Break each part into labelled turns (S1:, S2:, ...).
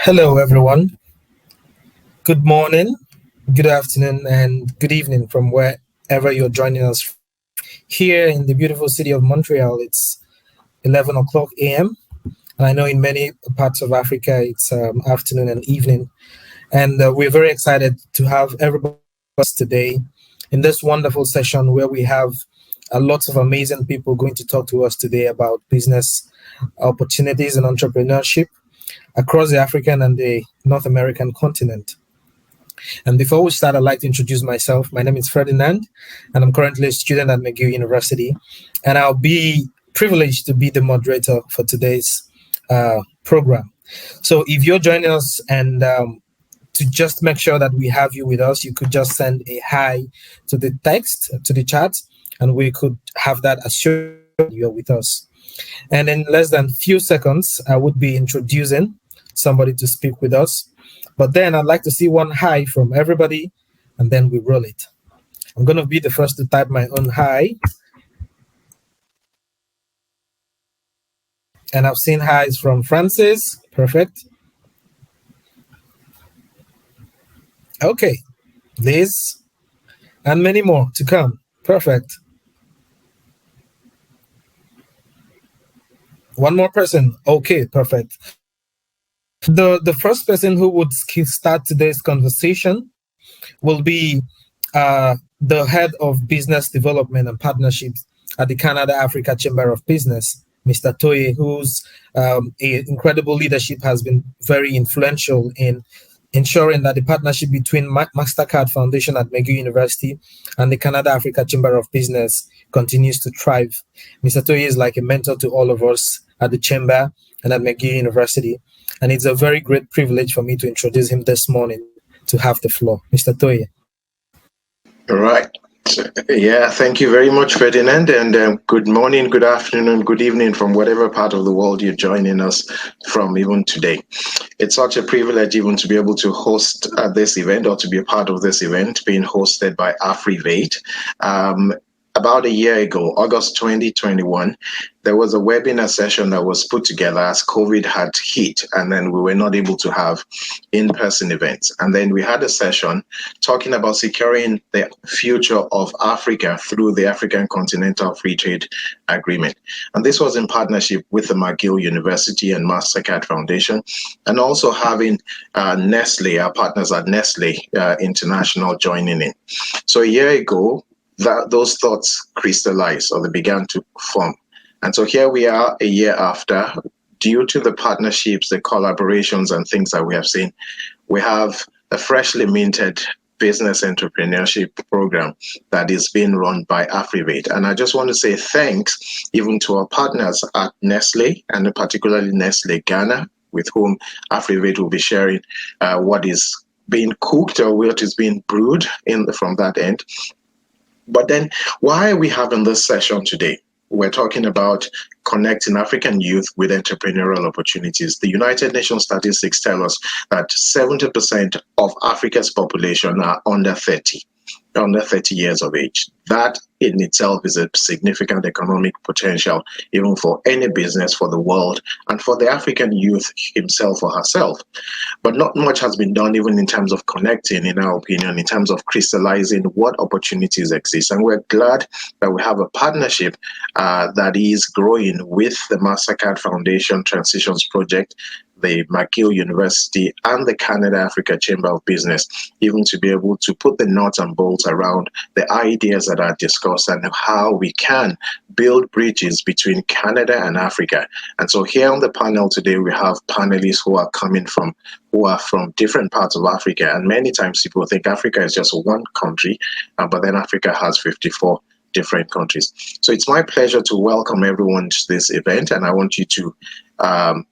S1: Hello, everyone. Good morning, good afternoon, and good evening from wherever you're joining us. Here in the beautiful city of Montreal, it's 11 o'clock a.m. And I know in many parts of Africa, it's afternoon and evening. And we're very excited to have everybody today in this wonderful session where we have lots of amazing people going to talk to us today about business opportunities and entrepreneurship across the African and the North American continent. And before we start, I'd like to introduce myself. My name is Ferdinand, and I'm currently a student at McGill University. And I'll be privileged to be the moderator for today's program. So if you're joining us and to just make sure that we have you with us, you could just send a hi to the text, to the chat, and we could have that assured you're with us. And in less than few seconds, I would be introducing somebody to speak with us. But then I'd like to see one hi from everybody, and then we roll it. I'm going to be the first to type my own hi. And I've seen hi's from Francis. Perfect. Okay. Liz. And many more to come. Perfect. One more person. Okay, perfect. The first person who would start today's conversation will be the head of business development and partnerships at the Canada-Africa Chamber of Business, Mr. Toye, whose incredible leadership has been very influential in ensuring that the partnership between MasterCard Foundation at McGill University and the Canada-Africa Chamber of Business continues to thrive. Mr. Toye is like a mentor to all of us at the Chamber and at McGill University. And it's a very great privilege for me to introduce him this morning to have the floor. Mr. Toye.
S2: All right. Yeah, thank you very much, Ferdinand. And good morning, good afternoon, good evening from whatever part of the world you're joining us from even today. It's such a privilege even to be able to host this event or to be a part of this event being hosted by AfriVate. About a year ago, August 2021, there was a webinar session that was put together as COVID had hit, and then we were not able to have in-person events. And then we had a session talking about securing the future of Africa through the African Continental Free Trade Agreement. And this was in partnership with the McGill University and MasterCard Foundation, and also having Nestle, our partners at Nestle International, joining in. So a year ago, those thoughts crystallized, or they began to form. And so here we are a year after. Due to the partnerships, the collaborations and things that we have seen, we have a freshly minted business entrepreneurship program that is being run by AfriVate. And I just want to say thanks even to our partners at Nestle, and particularly Nestle Ghana, with whom AfriVate will be sharing what is being cooked or what is being brewed from that end. But then why are we having this session today? We're talking about connecting African youth with entrepreneurial opportunities. The United Nations statistics tell us that 70% of Africa's population are under 30 years of age. That in itself is a significant economic potential, even for any business, for the world, and for the African youth himself or herself. But not much has been done even in terms of connecting, in our opinion, in terms of crystallizing what opportunities exist. And we're glad that we have a partnership that is growing with the MasterCard Foundation Transitions Project, the McGill University, and the Canada-Africa Chamber of Business, even to be able to put the nuts and bolts around the ideas that are discussed and how we can build bridges between Canada and Africa. And so here on the panel today, we have panelists who are from different parts of Africa. And many times people think Africa is just one country, but then Africa has 54 different countries. So it's my pleasure to welcome everyone to this event, and I want you to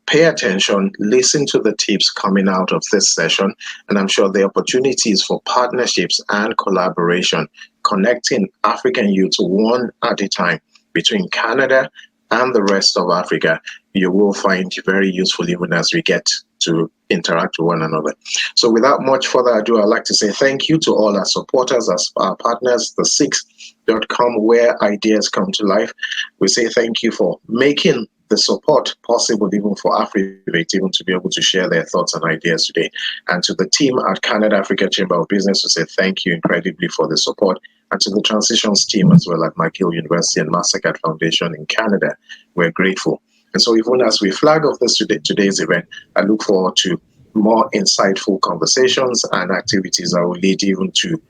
S2: pay attention, listen to the tips coming out of this session, and I'm sure the opportunities for partnerships and collaboration, connecting African youth one at a time between Canada and the rest of Africa, you will find very useful even as we get to interact with one another. So without much further ado, I'd like to say thank you to all our supporters, our partners, the6.com, where ideas come to life. We say thank you for making the support possible even for AfriVate even to be able to share their thoughts and ideas today. And to the team at Canada Africa Chamber of Business, to say thank you incredibly for the support. And to the transitions team as well at McGill University and Mastercard Foundation in Canada, we're grateful. And so even as we flag off today's event, I look forward to more insightful conversations and activities that will lead even to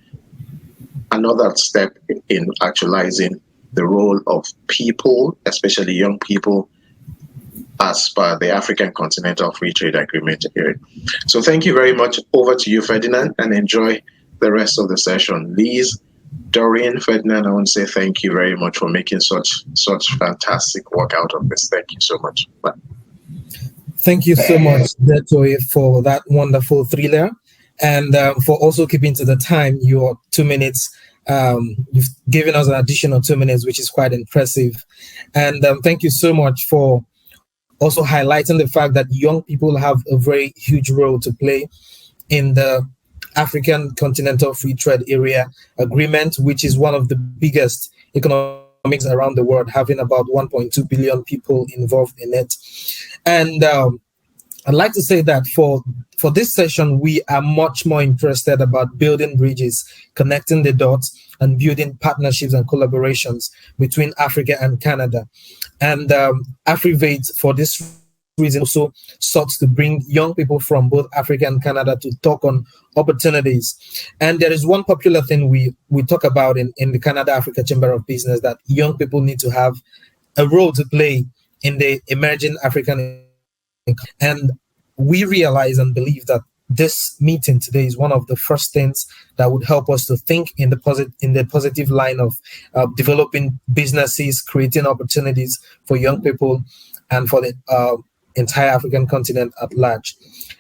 S2: another step in actualizing the role of people, especially young people, as per the African Continental Free Trade Agreement period. So thank you very much. Over to you, Ferdinand, and enjoy the rest of the session. Liz, Doreen, Ferdinand, I want to say thank you very much for making such fantastic work out of this. Thank you so much. Bye.
S1: Thank you so much, Detoy, for that wonderful thriller, and for also keeping to the time, your 2 minutes. You've given us an additional 2 minutes, which is quite impressive. And thank you so much for also highlighting the fact that young people have a very huge role to play in the African Continental Free Trade Area Agreement, which is one of the biggest economics around the world, having about 1.2 billion people involved in it. And I'd like to say that for this session, we are much more interested about building bridges, connecting the dots, and building partnerships and collaborations between Africa and Canada. And AfriVate, for this reason, also sought to bring young people from both Africa and Canada to talk on opportunities. And there is one popular thing we talk about in the Canada Africa Chamber of Business, that young people need to have a role to play in the emerging African. And we realize and believe that this meeting today is one of the first things that would help us to think in the positive line of developing businesses, creating opportunities for young people and for the entire African continent at large.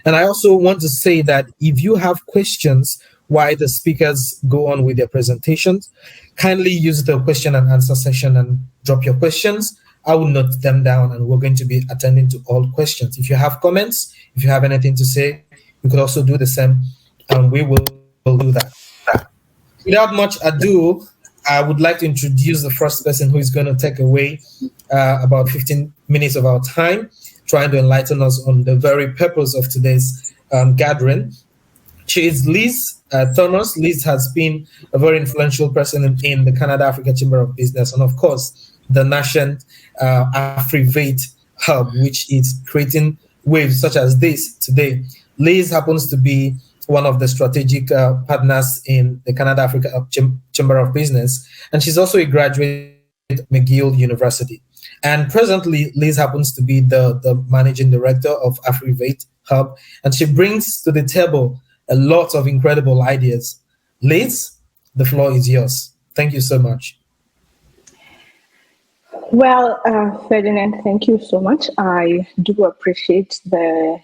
S1: And I also want to say that if you have questions while the speakers go on with their presentations, kindly use the question and answer session and drop your questions. I will note them down, and we're going to be attending to all questions. If you have comments, if you have anything to say, you could also do the same, and we will do that. Without much ado, I would like to introduce the first person who is going to take away about 15 minutes of our time, trying to enlighten us on the very purpose of today's gathering. She is Liz Thomas. Liz has been a very influential person in the Canada Africa Chamber of Business, and of course, the nascent AfriVate Hub, which is creating waves such as this today. Liz happens to be one of the strategic partners in the Canada Africa Chamber of Business, and she's also a graduate at McGill University. And presently, Liz happens to be the managing director of AfriVate Hub, and she brings to the table a lot of incredible ideas. Liz, the floor is yours. Thank you so much.
S3: Well, Ferdinand, thank you so much. I do appreciate the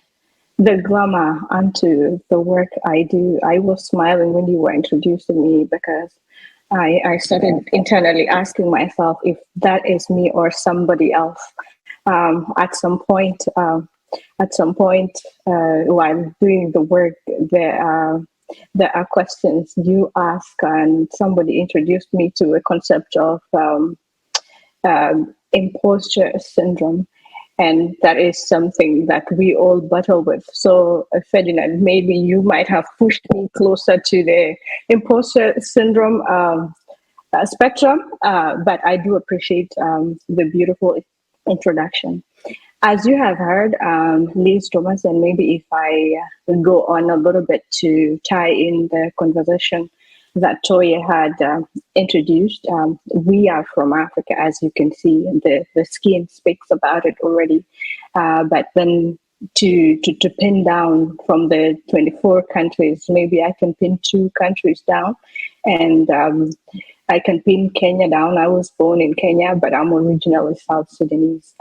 S3: glamour onto the work I do. I was smiling when you were introducing me, because I started internally asking myself if that is me or somebody else. At some point, while doing the work, there are questions you ask, and somebody introduced me to a concept of imposter syndrome, and that is something that we all battle with. So, Ferdinand, maybe you might have pushed me closer to the imposter syndrome spectrum, but I do appreciate the beautiful introduction. As you have heard, Liz Thomas, and maybe if I go on a little bit to tie in the conversation that Toya had introduced, we are from Africa, as you can see. The skin speaks about it already. But then to pin down from the 24 countries, maybe I can pin 2 countries down, and I can pin Kenya down. I was born in Kenya, but I'm originally South Sudanese.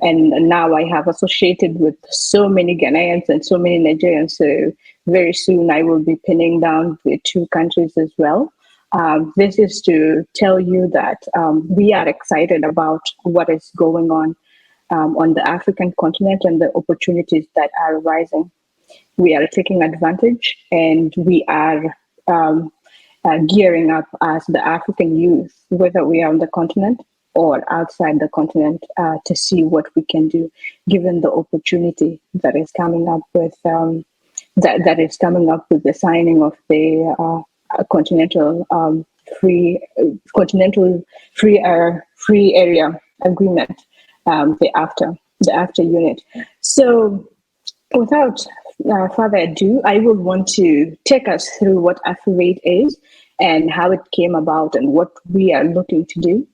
S3: And now I have associated with so many Ghanaians and so many Nigerians. So very soon I will be pinning down the 2 countries as well. This is to tell you that we are excited about what is going on the African continent and the opportunities that are arising. We are taking advantage, and we are gearing up as the African youth, whether we are on the continent or outside the continent to see what we can do, given the opportunity that is coming up with that is coming up with the signing of the continental free area agreement, the AfTA unit. So, without further ado, I would want to take us through what AfriVate is and how it came about and what we are looking to do.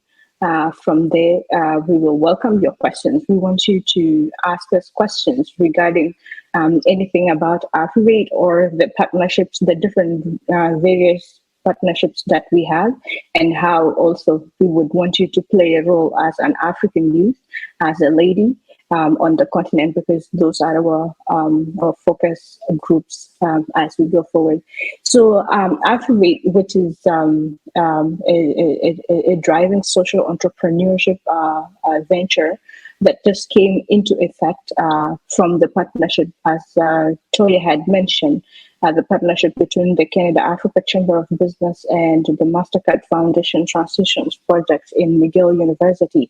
S3: From there, we will welcome your questions. We want you to ask us questions regarding anything about AfriVate or the partnerships, the different various partnerships that we have, and how also we would want you to play a role as an African youth, as a lady, on the continent, because those are our focus groups as we go forward. So AfriVate, which is a driving social entrepreneurship venture that just came into effect from the partnership, as Toya had mentioned, the partnership between the Canada-Africa Chamber of Business and the MasterCard Foundation Transitions Project in McGill University,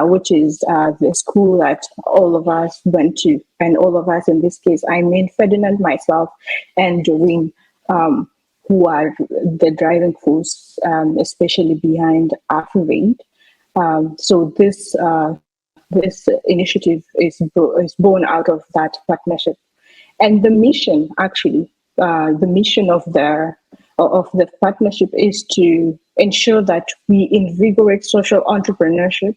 S3: which is the school that all of us went to. And all of us, in this case, I mean Ferdinand, myself, and Doreen, who are the driving force, especially behind AfriVate. So this initiative is born out of that partnership. And the mission, actually, the mission of the partnership is to ensure that we invigorate social entrepreneurship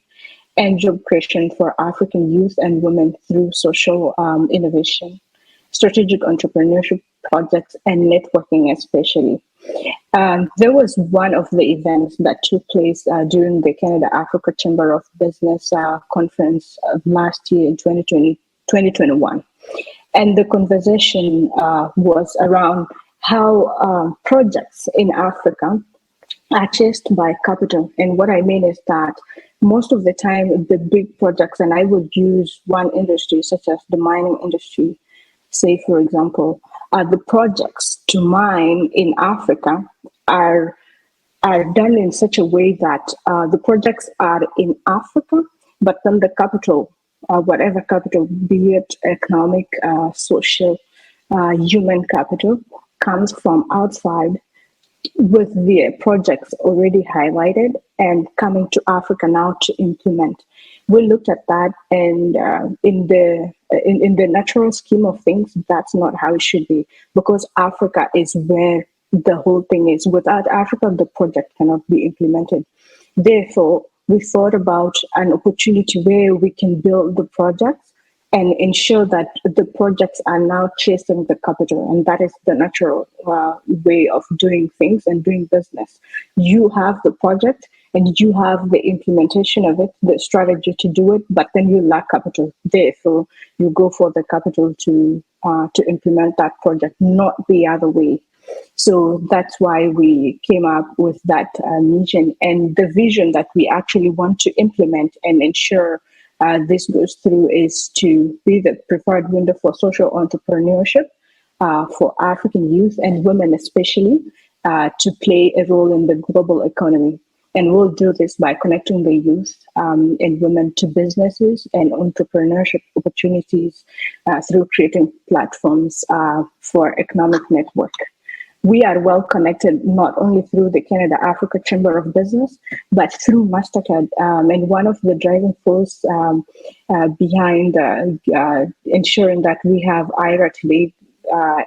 S3: and job creation for African youth and women through social innovation, strategic entrepreneurship projects, and networking especially. There was one of the events that took place during the Canada-Africa Chamber of Business conference last year in 2021. And the conversation was around how projects in Africa are chased by capital. And what I mean is that most of the time, the big projects, and I would use one industry such as the mining industry, say, for example, the projects to mine in Africa are done in such a way that the projects are in Africa, but then the capital, whatever capital, be it economic, social, human capital, comes from outside with the projects already highlighted and coming to Africa now to implement. We looked at that, and in the natural scheme of things, that's not how it should be, because Africa is where the whole thing is. Without Africa, the project cannot be implemented. Therefore, we thought about an opportunity where we can build the projects and ensure that the projects are now chasing the capital. And that is the natural way of doing things and doing business. You have the project and you have the implementation of it, the strategy to do it, but then you lack capital. Therefore, you go for the capital to implement that project, not the other way. So that's why we came up with that mission and the vision that we actually want to implement and ensure this goes through is to be the preferred window for social entrepreneurship for African youth and women especially to play a role in the global economy. And we'll do this by connecting the youth and women to businesses and entrepreneurship opportunities through creating platforms for economic network. We are well connected not only through the Canada-Africa Chamber of Business, but through MasterCard. And one of the driving force behind ensuring that we have Ira today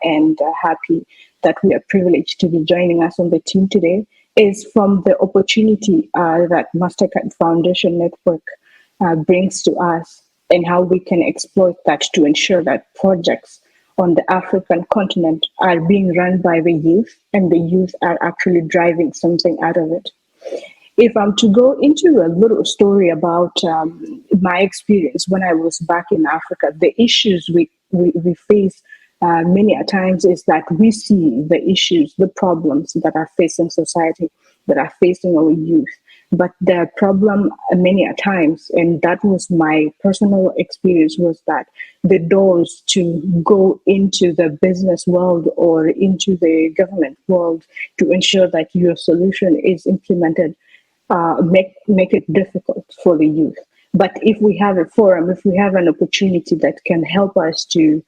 S3: and happy that we are privileged to be joining us on the team today is from the opportunity that MasterCard Foundation Network brings to us and how we can exploit that to ensure that projects on the African continent are being run by the youth, and the youth are actually driving something out of it. If I'm to go into a little story about my experience when I was back in Africa, the issues we face many a times is that we see the issues, the problems that are facing society, that are facing our youth. But the problem many a times, and that was my personal experience, was that the doors to go into the business world or into the government world to ensure that your solution is implemented make it difficult for the youth. But if we have a forum, if we have an opportunity that can help us to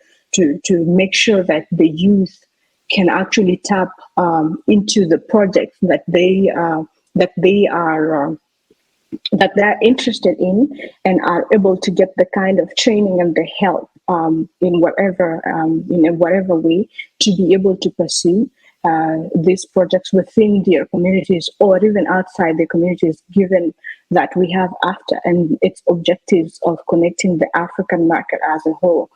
S3: make sure that the youth can actually tap into the projects that they are that they're interested in, and are able to get the kind of training and the help in whatever way to be able to pursue these projects within their communities or even outside the communities, given that we have AfTA and its objectives of connecting the African market as a whole.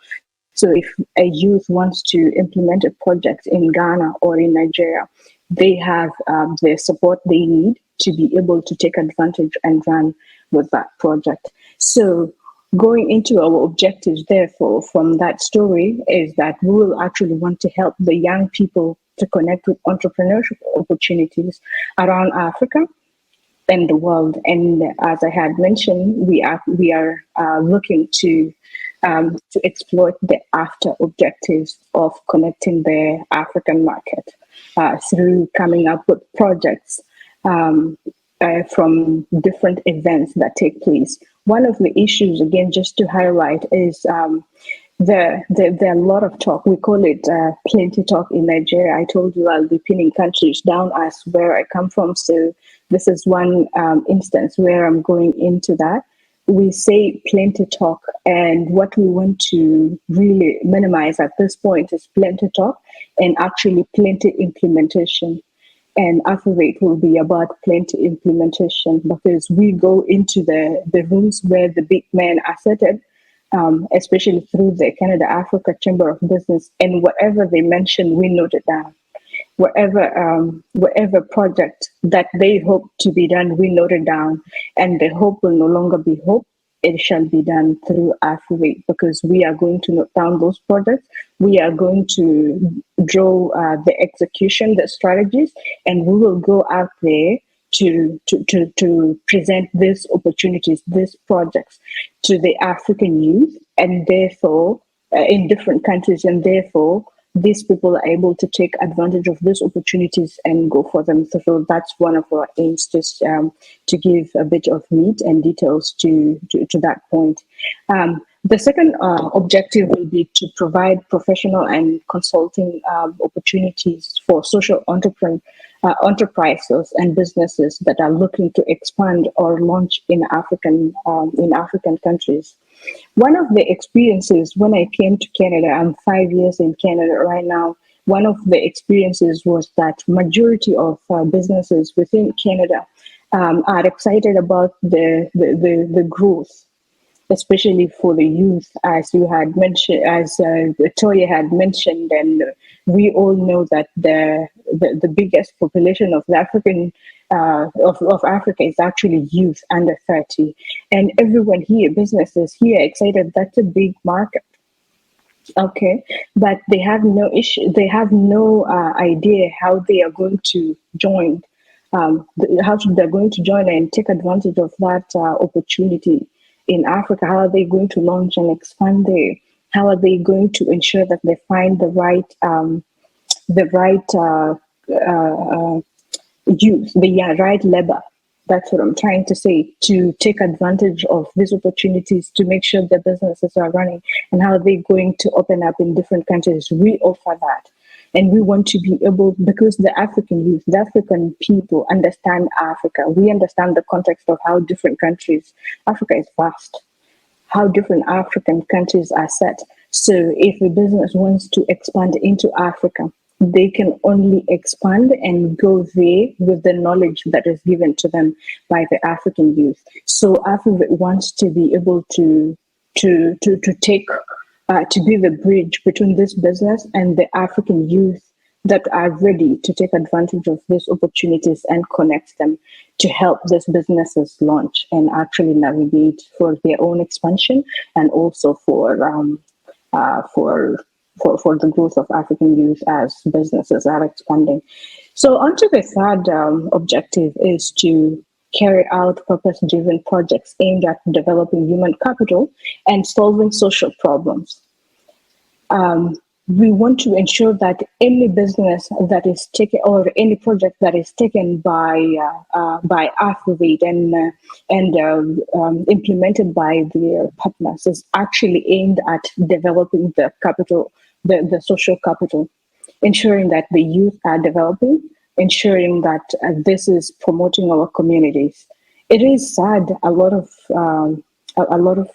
S3: So if a youth wants to implement a project in Ghana or in Nigeria, they have the support they need to be able to take advantage and run with that project. So going into our objectives, therefore, from that story is that we will actually want to help the young people to connect with entrepreneurship opportunities around Africa and the world. And as I had mentioned, we are looking to exploit the AfTA objectives of connecting the African market through coming up with projects from different events that take place. One of the issues, again, just to highlight, is there are a lot of talk. We call it plenty talk in Nigeria. I told you I'll be pinning countries down as where I come from. So this is one instance where I'm going into that. We say plenty talk, and what we want to really minimize at this point is plenty talk and actually plenty implementation. And AfriVate will be about plenty implementation, because we go into the rooms where the big men are seated, especially through the Canada-Africa Chamber of Business, and whatever they mention, we note it down. Whatever project that they hope to be done, we note it down, and the hope will no longer be hope. It shall be done through AfriVate, because we are going to note down those projects. We are going to draw the execution, the strategies, and we will go out there to present these opportunities, these projects to the African youth, and therefore in different countries, and therefore these people are able to take advantage of these opportunities and go for them. So that's one of our aims, just to give a bit of meat and details to that point. The second objective will be to provide professional and consulting opportunities for social enterprises and businesses that are looking to expand or launch in African countries. One of the experiences when I came to Canada, I'm 5 years in Canada right now. One of the experiences was that majority of businesses within Canada are excited about the growth, especially for the youth, as you had mentioned, as Toya had mentioned, and we all know that the biggest population of the African of Africa is actually youth under 30, and everyone here, businesses here, excited. That's a big market. Okay, but they have no issue. They have no idea how they are going to join. They're going to join and take advantage of that opportunity in Africa. How are they going to launch and expand there? How are they going to ensure that they find the right youth, the right labor? That's what I'm trying to say, to take advantage of these opportunities, to make sure the businesses are running, and how are they going to open up in different countries. We offer that. And we want to be able, because the African youth, the African people understand Africa. We understand the context of how different countries, Africa is vast, how different African countries are set. So if a business wants to expand into Africa, they can only expand and go there with the knowledge that is given to them by the African youth. So AfriVate wants to be able to take to be the bridge between this business and the African youth that are ready to take advantage of these opportunities and connect them to help these businesses launch and actually navigate for their own expansion, and also for the growth of African youth as businesses are expanding. So on to the third objective is to carry out purpose-driven projects aimed at developing human capital and solving social problems. we want to ensure that any business that is taken or any project that is taken by AfriVate and implemented by their partners is actually aimed at developing the capital, the social capital, ensuring that the youth are developing, ensuring that this is promoting our communities. It is sad a lot of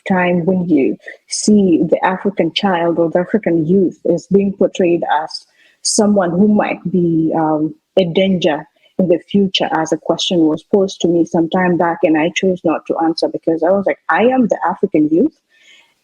S3: time when you see the African child or the African youth is being portrayed as someone who might be a danger in the future, as a question was posed to me some time back, and I chose not to answer because I was like, I am the African youth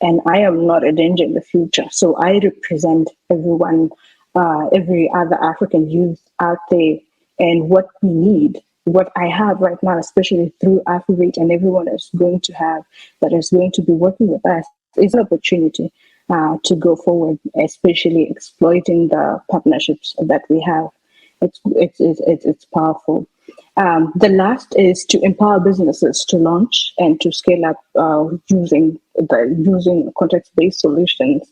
S3: and I am not a danger in the future. So I represent everyone, every other African youth out there, and what we need, what I have right now, especially through AfriVate and everyone is going to have that is going to be working with us, is an opportunity to go forward, especially exploiting the partnerships that we have. It's powerful. The last is to empower businesses to launch and to scale up using context-based solutions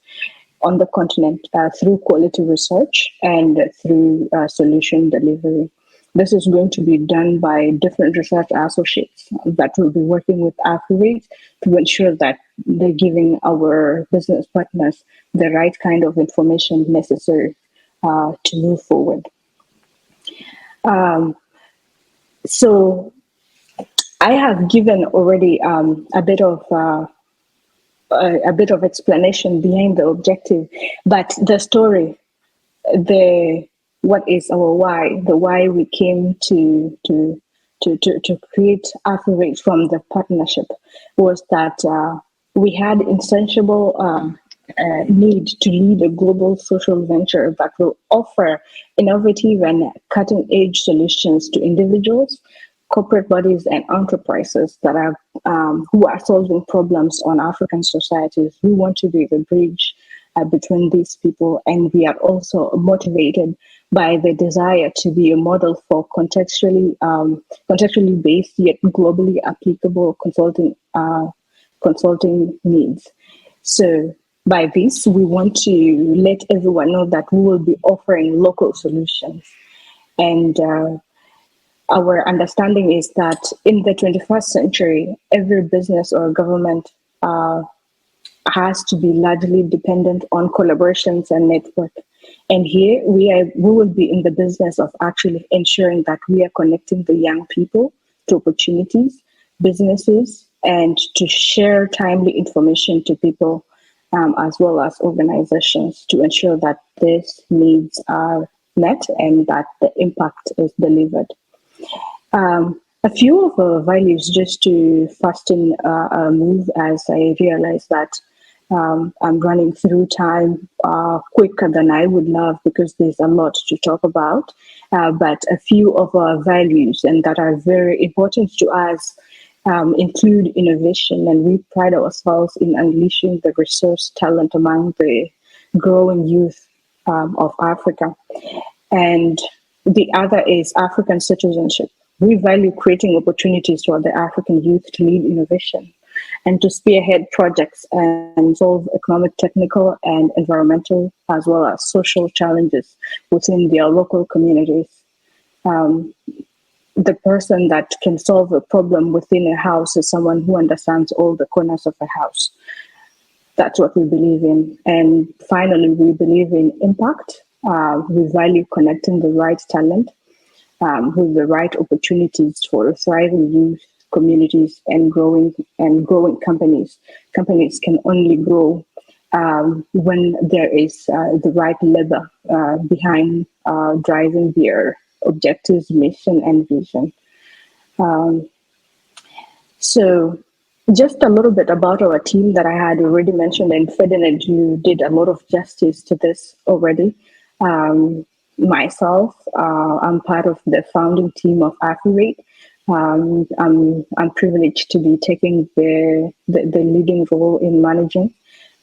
S3: on the continent through quality research and through solution delivery. This is going to be done by different research associates that will be working with AfriVate to ensure that they're giving our business partners the right kind of information necessary to move forward. So I have given already a bit of explanation behind the objective, but the story, what is our why, the why we came to create AfriVate from the partnership was that we had insatiable need to lead a global social venture that will offer innovative and cutting-edge solutions to individuals, corporate bodies, and enterprises that are who are solving problems on African societies. We want to be the bridge between these people, and we are also motivated by the desire to be a model for contextually based yet globally applicable consulting needs. So by this, we want to let everyone know that we will be offering local solutions. And our understanding is that in the 21st century, every business or government has to be largely dependent on collaborations and network. And here we will be in the business of actually ensuring that we are connecting the young people to opportunities, businesses, and to share timely information to people, as well as organizations, to ensure that these needs are met and that the impact is delivered. A few of our values, just to fasten a move, as I realize that I'm running through time quicker than I would love because there's a lot to talk about. But a few of our values and that are very important to us include innovation, and we pride ourselves in unleashing the resource talent among the growing youth of Africa. And the other is African citizenship. We value creating opportunities for the African youth to lead innovation and to spearhead projects and solve economic, technical, and environmental, as well as social challenges within their local communities. The person that can solve a problem within a house is someone who understands all the corners of a house. That's what we believe in. And finally, we believe in impact. We value connecting the right talent with the right opportunities for thriving youth communities and growing companies. Companies can only grow when there is the right labor behind driving their objectives, mission, and vision. So just a little bit about our team that I had already mentioned, and Ferdinand, you did a lot of justice to this already. Myself, I'm part of the founding team of AfriVate. I'm privileged to be taking the leading role in managing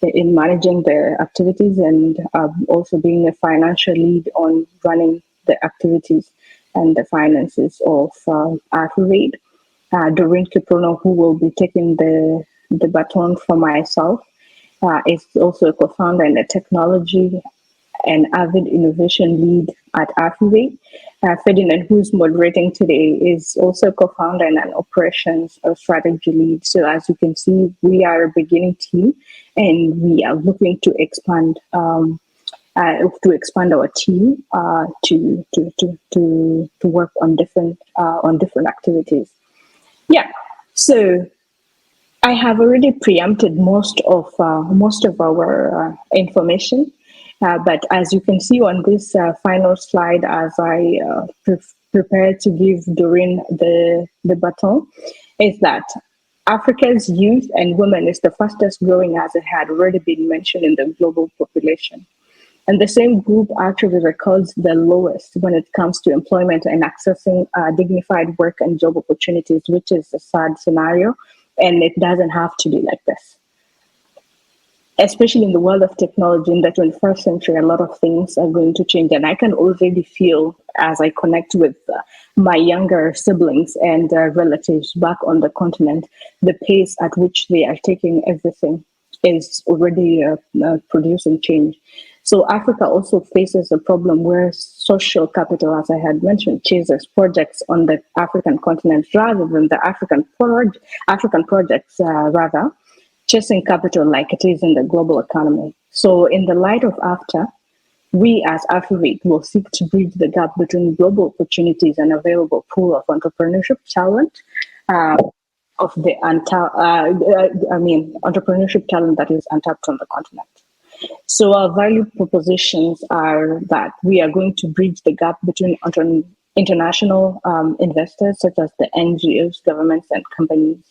S3: the activities, and also being a financial lead on running the activities and the finances of AfriVate. Doreen Kiprono, who will be taking the baton from myself, is also a co-founder and a technology an avid innovation lead at AfriVate. Ferdinand, who's moderating today, is also co-founder and an operations strategy lead. So as you can see, we are a beginning team, and we are looking to expand our team to work on different activities. Yeah. So I have already preempted most of our information. But as you can see on this final slide, as I prepared to give during the baton, is that Africa's youth and women is the fastest growing, as it had already been mentioned, in the global population. And the same group actually records the lowest when it comes to employment and accessing dignified work and job opportunities, which is a sad scenario. And it doesn't have to be like this. Especially in the world of technology in the 21st century, a lot of things are going to change. And I can already feel, as I connect with my younger siblings and relatives back on the continent, the pace at which they are taking everything is already producing change. So Africa also faces a problem where social capital, as I had mentioned, chases projects on the African continent rather than the African projects, chasing capital like it is in the global economy. So in the light of AfCFTA, we as AfriVate will seek to bridge the gap between global opportunities and available pool of entrepreneurship talent, entrepreneurship talent that is untapped on the continent. So our value propositions are that we are going to bridge the gap between international investors, such as the NGOs, governments, and companies,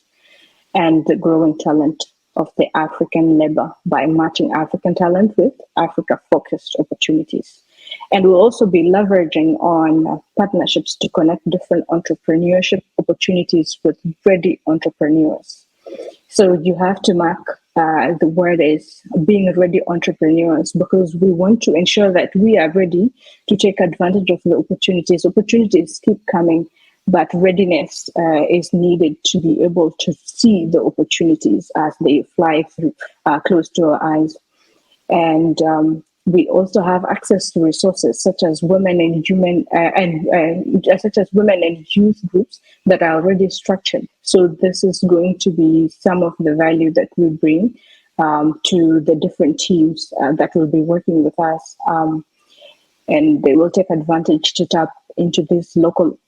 S3: and the growing talent of the African labor by matching African talent with Africa-focused opportunities. And we'll also be leveraging on partnerships to connect different entrepreneurship opportunities with ready entrepreneurs. So you have to mark the word is being ready entrepreneurs, because we want to ensure that we are ready to take advantage of the opportunities. Opportunities keep coming, but readiness is needed to be able to see the opportunities as they fly through close to our eyes. And we also have access to resources such as women and youth groups that are already structured. So this is going to be some of the value that we bring to the different teams that will be working with us, and they will take advantage to tap into this local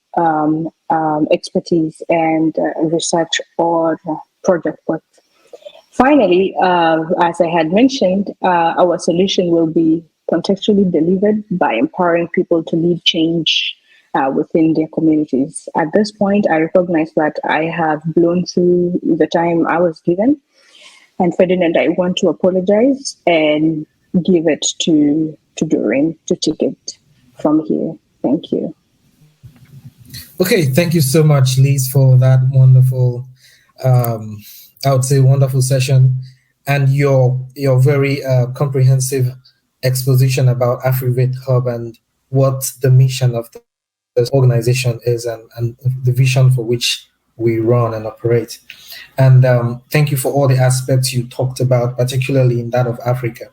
S3: expertise and research or project work. Finally, as I had mentioned, our solution will be contextually delivered by empowering people to lead change within their communities. At this point, I recognize that I have blown through the time I was given. And Ferdinand, I want to apologize and give it to Doreen to take it from here. Thank you.
S1: Okay, thank you so much, Liz, for that wonderful, I would say wonderful session, and your very comprehensive exposition about AfriVate Hub and what the mission of this organization is, and the vision for which we run and operate. And thank you for all the aspects you talked about, particularly in that of Africa.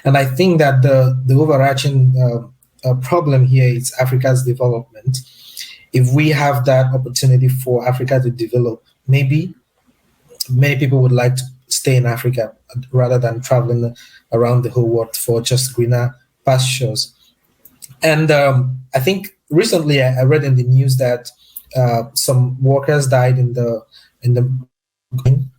S1: And I think that the overarching problem here is Africa's development. If we have that opportunity for Africa to develop, maybe many people would like to stay in Africa rather than traveling around the whole world for just greener pastures. And I think recently I read in the news that some workers died in the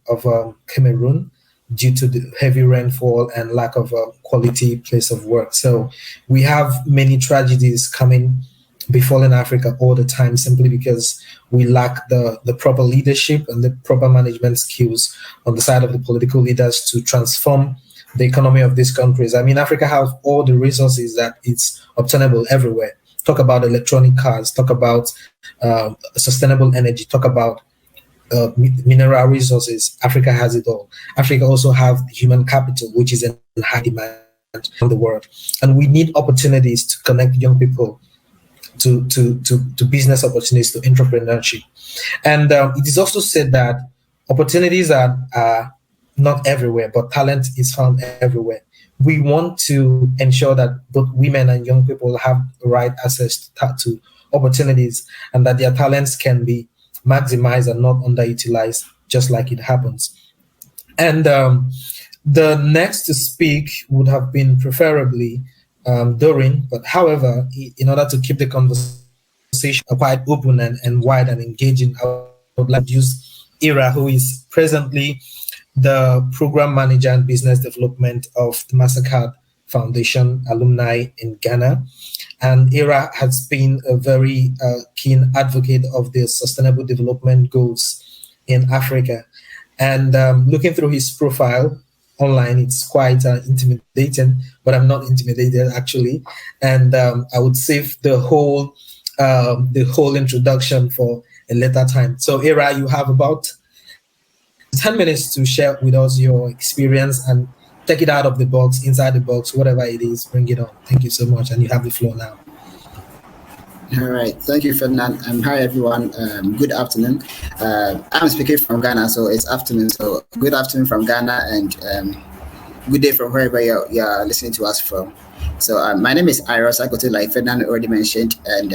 S1: of Cameroon due to the heavy rainfall and lack of a quality place of work. So we have many tragedies befalling Africa all the time, simply because we lack the proper leadership and the proper management skills on the side of the political leaders to transform the economy of these countries. I mean, Africa has all the resources that it's obtainable everywhere. Talk about electronic cars, talk about sustainable energy, talk about mineral resources. Africa has it all. Africa also has human capital, which is in high demand in the world. And we need opportunities to connect young people to business opportunities, to entrepreneurship. And it is also said that opportunities are not everywhere, but talent is found everywhere. we want to ensure that both women and young people have the right access to opportunities, and that their talents can be maximized and not underutilized, just like it happens. And the next to speak would have been preferably Doreen, but however, in order to keep the conversation quite open and wide and engaging, I would like to use Ira, who is presently the program manager and business development of the MasterCard Foundation alumni in Ghana. And Ira has been a very keen advocate of the sustainable development goals in Africa. And looking through his profile online, it's quite intimidating, but I'm not intimidated actually. And I would save the whole introduction for a later time. So Ira, you have about 10 minutes to share with us your experience and take it out of the box, inside the box, whatever it is, bring it on. Thank you so much. And you have the floor now.
S4: All right. Thank you, Ferdinand. Hi, everyone. Good afternoon. I'm speaking from Ghana, so it's afternoon. So good afternoon from Ghana, and good day from wherever you're listening to us from. So my name is Ira Sakote, like Ferdinand already mentioned, and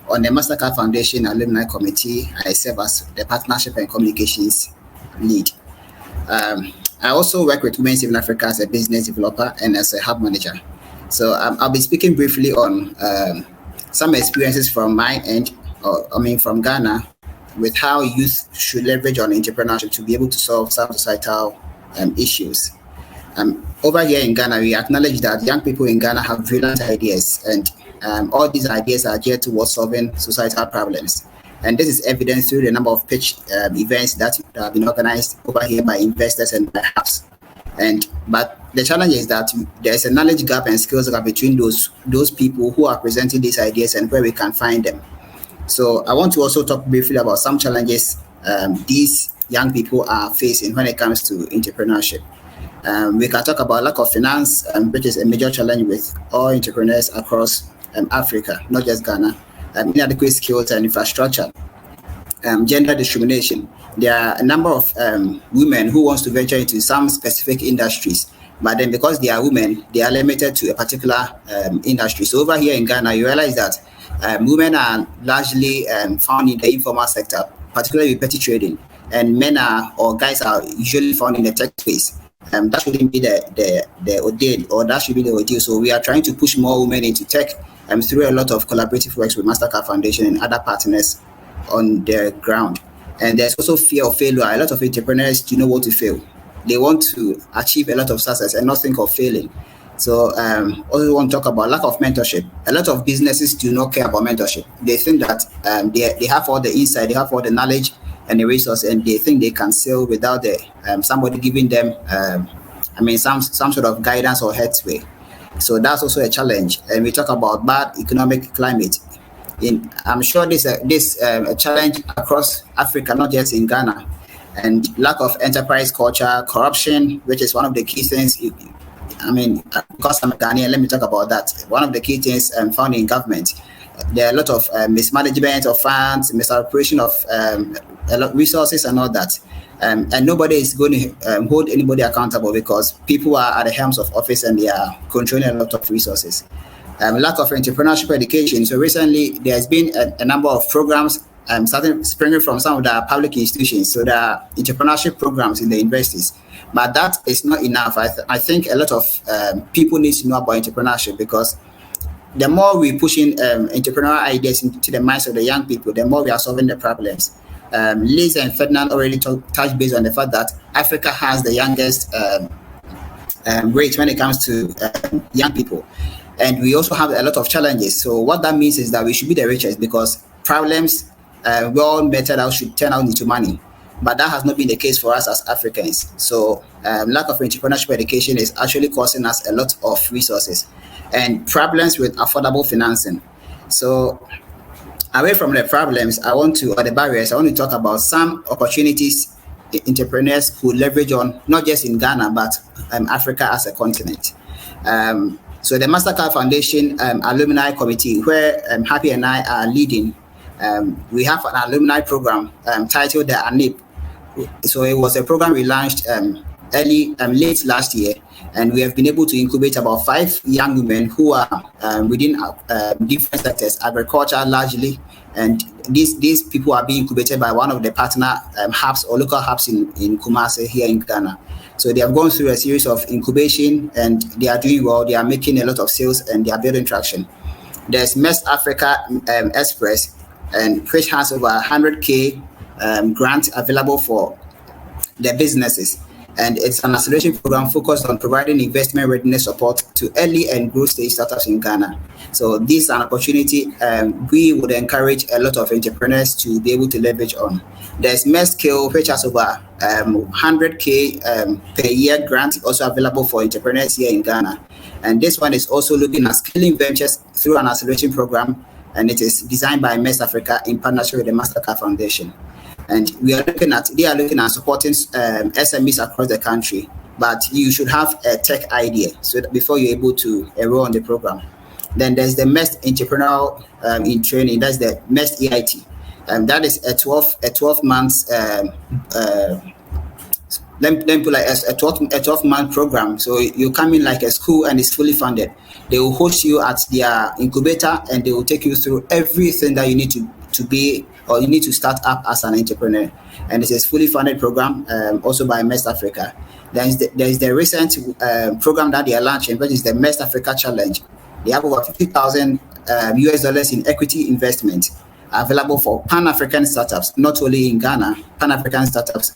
S4: on the MasterCard Foundation Alumni Committee, I serve as the Partnership and Communications Lead. I also work with Women in Africa as a business developer and as a hub manager. So I'll be speaking briefly on some experiences from my end, from Ghana, with how youth should leverage on entrepreneurship to be able to solve some societal issues. Over here in Ghana, we acknowledge that young people in Ghana have brilliant ideas, and all these ideas are geared towards solving societal problems. And this is evident through the number of pitch events that have been organized over here by investors and by hubs. But the challenge is that there's a knowledge gap and skills gap between those people who are presenting these ideas and where we can find them. So I want to also talk briefly about some challenges these young people are facing when it comes to entrepreneurship. We can talk about lack of finance, which is a major challenge with all entrepreneurs across Africa, not just Ghana. Inadequate skills and infrastructure, gender discrimination. There are a number of women who wants to venture into some specific industries, but then because they are women, they are limited to a particular industry. So over here in Ghana, you realize that women are largely found in the informal sector, particularly with petty trading, and guys are usually found in the tech space. That shouldn't be the ordeal, or that should be the ordeal. So we are trying to push more women into tech through a lot of collaborative works with MasterCard Foundation and other partners on the ground. And there's also fear of failure. A lot of entrepreneurs do not want to fail. They want to achieve a lot of success and not think of failing. So also want to talk about lack of mentorship. A lot of businesses do not care about mentorship. They think that they have all the insight, they have all the knowledge and the resource, and they think they can sell without somebody giving them some sort of guidance or headway. So that's also a challenge. And we talk about bad economic climate. I'm sure this a challenge across Africa, not just in Ghana. And lack of enterprise culture, corruption, which is one of the key things. Because I'm a Ghanaian, let me talk about that. One of the key things found in government. There are a lot of mismanagement of funds, misappropriation of a lot of resources and all that. And nobody is going to hold anybody accountable because people are at the helms of office and they are controlling a lot of resources. Lack of entrepreneurship education. So recently, there has been a number of programs springing from some of the public institutions. So there are entrepreneurship programs in the universities. But that is not enough. I think a lot of people need to know about entrepreneurship, because the more we push in entrepreneurial ideas into the minds of the young people, the more we are solving the problems. Liz and Ferdinand already touched base on the fact that Africa has the youngest rate when it comes to young people. And we also have a lot of challenges. So what that means is that we should be the richest, because problems well meted out should turn out into money. But that has not been the case for us as Africans. So lack of entrepreneurship education is actually costing us a lot of resources and problems with affordable financing. So away from the problems, or the barriers, I want to talk about some opportunities entrepreneurs could leverage on, not just in Ghana, but Africa as a continent. So the MasterCard Foundation Alumni Committee, where Happy and I are leading, we have an alumni program titled the ANIP. So it was a program we launched late last year, and we have been able to incubate about 5 young women who are within different sectors, agriculture largely, and these people are being incubated by one of the partner hubs or local hubs in Kumasi here in Ghana. So they have gone through a series of incubation and they are doing well. They are making a lot of sales and they are building traction. There's Mest Africa Express, and which has over 100K grant available for the businesses. And it's an acceleration program focused on providing investment readiness support to early and growth stage startups in Ghana. So this is an opportunity we would encourage a lot of entrepreneurs to be able to leverage on. There's Mescale, which has over 100K per year grant also available for entrepreneurs here in Ghana. And this one is also looking at scaling ventures through an acceleration program, and it is designed by Mest Africa in partnership with the Mastercard Foundation. And they are looking at supporting SMEs across the country, but you should have a tech idea so that before you're able to enroll in the program. Then there's the Mest Entrepreneurial in training. That's the Mest EIT. That is a 12 months let me put like a 12-month program. So you come in like a school and it's fully funded. They will host you at their incubator and they will take you through everything that you need to be, or you need to start up as an entrepreneur. And it's a fully funded program, also by Mest Africa. There's the recent program that they are launching, which is the Mest Africa Challenge. They have over $50,000 US in equity investment available for Pan-African startups, not only in Ghana, Pan-African startups.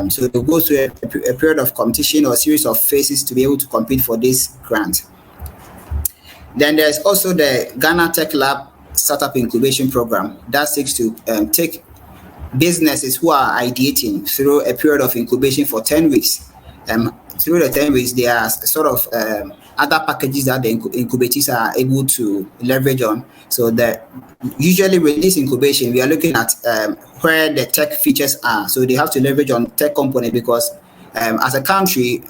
S4: So they'll go through a period of competition or a series of phases to be able to compete for this grant. Then there's also the Ghana Tech Lab Startup Incubation Program that seeks to take businesses who are ideating through a period of incubation for 10 weeks. Through the 10 weeks, there are sort of other packages that the incubators are able to leverage on. So that usually with this incubation, we are looking at where the tech features are. So they have to leverage on tech component because as a country,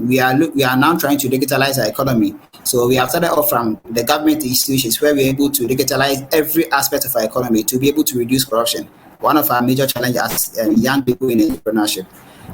S4: we are now trying to digitalize our economy. So we have started off from the government institutions where we're able to digitalize every aspect of our economy to be able to reduce corruption. One of our major challenges as young people in entrepreneurship.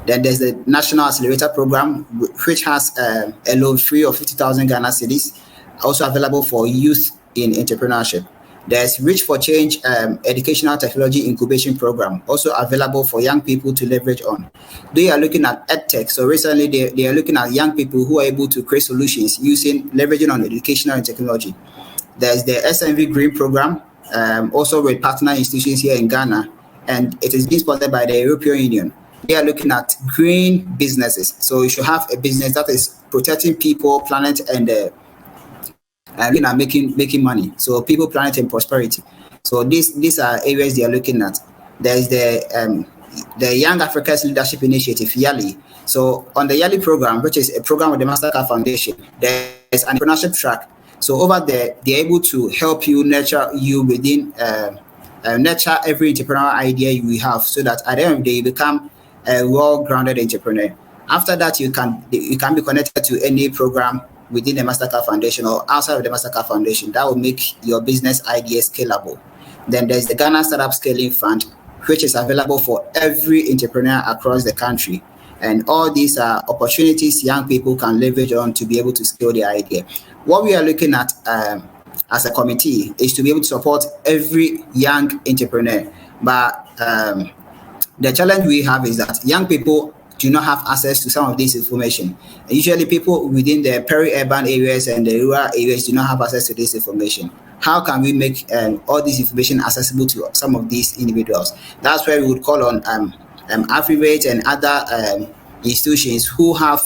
S4: Then there's the National Accelerator Program, which has a loan free of 50,000 Ghana cedis, also available for youth in entrepreneurship. There's Reach for Change Educational Technology Incubation Program, also available for young people to leverage on. They are looking at EdTech. So recently they are looking at young people who are able to create solutions leveraging on educational and technology. There's the SMV Green Program, also with partner institutions here in Ghana, and it is being sponsored by the European Union. They are looking at green businesses. So you should have a business that is protecting people, planet, and making money. So people, planet, and prosperity. So these are areas they are looking at. There's the Young Africa's Leadership Initiative, YALI. So on the YALI program, which is a program with the Mastercard Foundation, there's an entrepreneurship track. So over there, they're able to help you nurture you within nurture every entrepreneurial idea you have, so that at the end of the day you become a well-grounded entrepreneur. After that, you can be connected to any program within the Mastercard Foundation or outside of the Mastercard Foundation that will make your business idea scalable. Then there's the Ghana Startup Scaling Fund, which is available for every entrepreneur across the country. And all these are opportunities young people can leverage on to be able to scale their idea. What we are looking at as a committee is to be able to support every young entrepreneur. But the challenge we have is that young people do not have access to some of this information. Usually people within the peri-urban areas and the rural areas do not have access to this information. How can we make all this information accessible to some of these individuals? That's where we would call on AfriVate and other institutions who have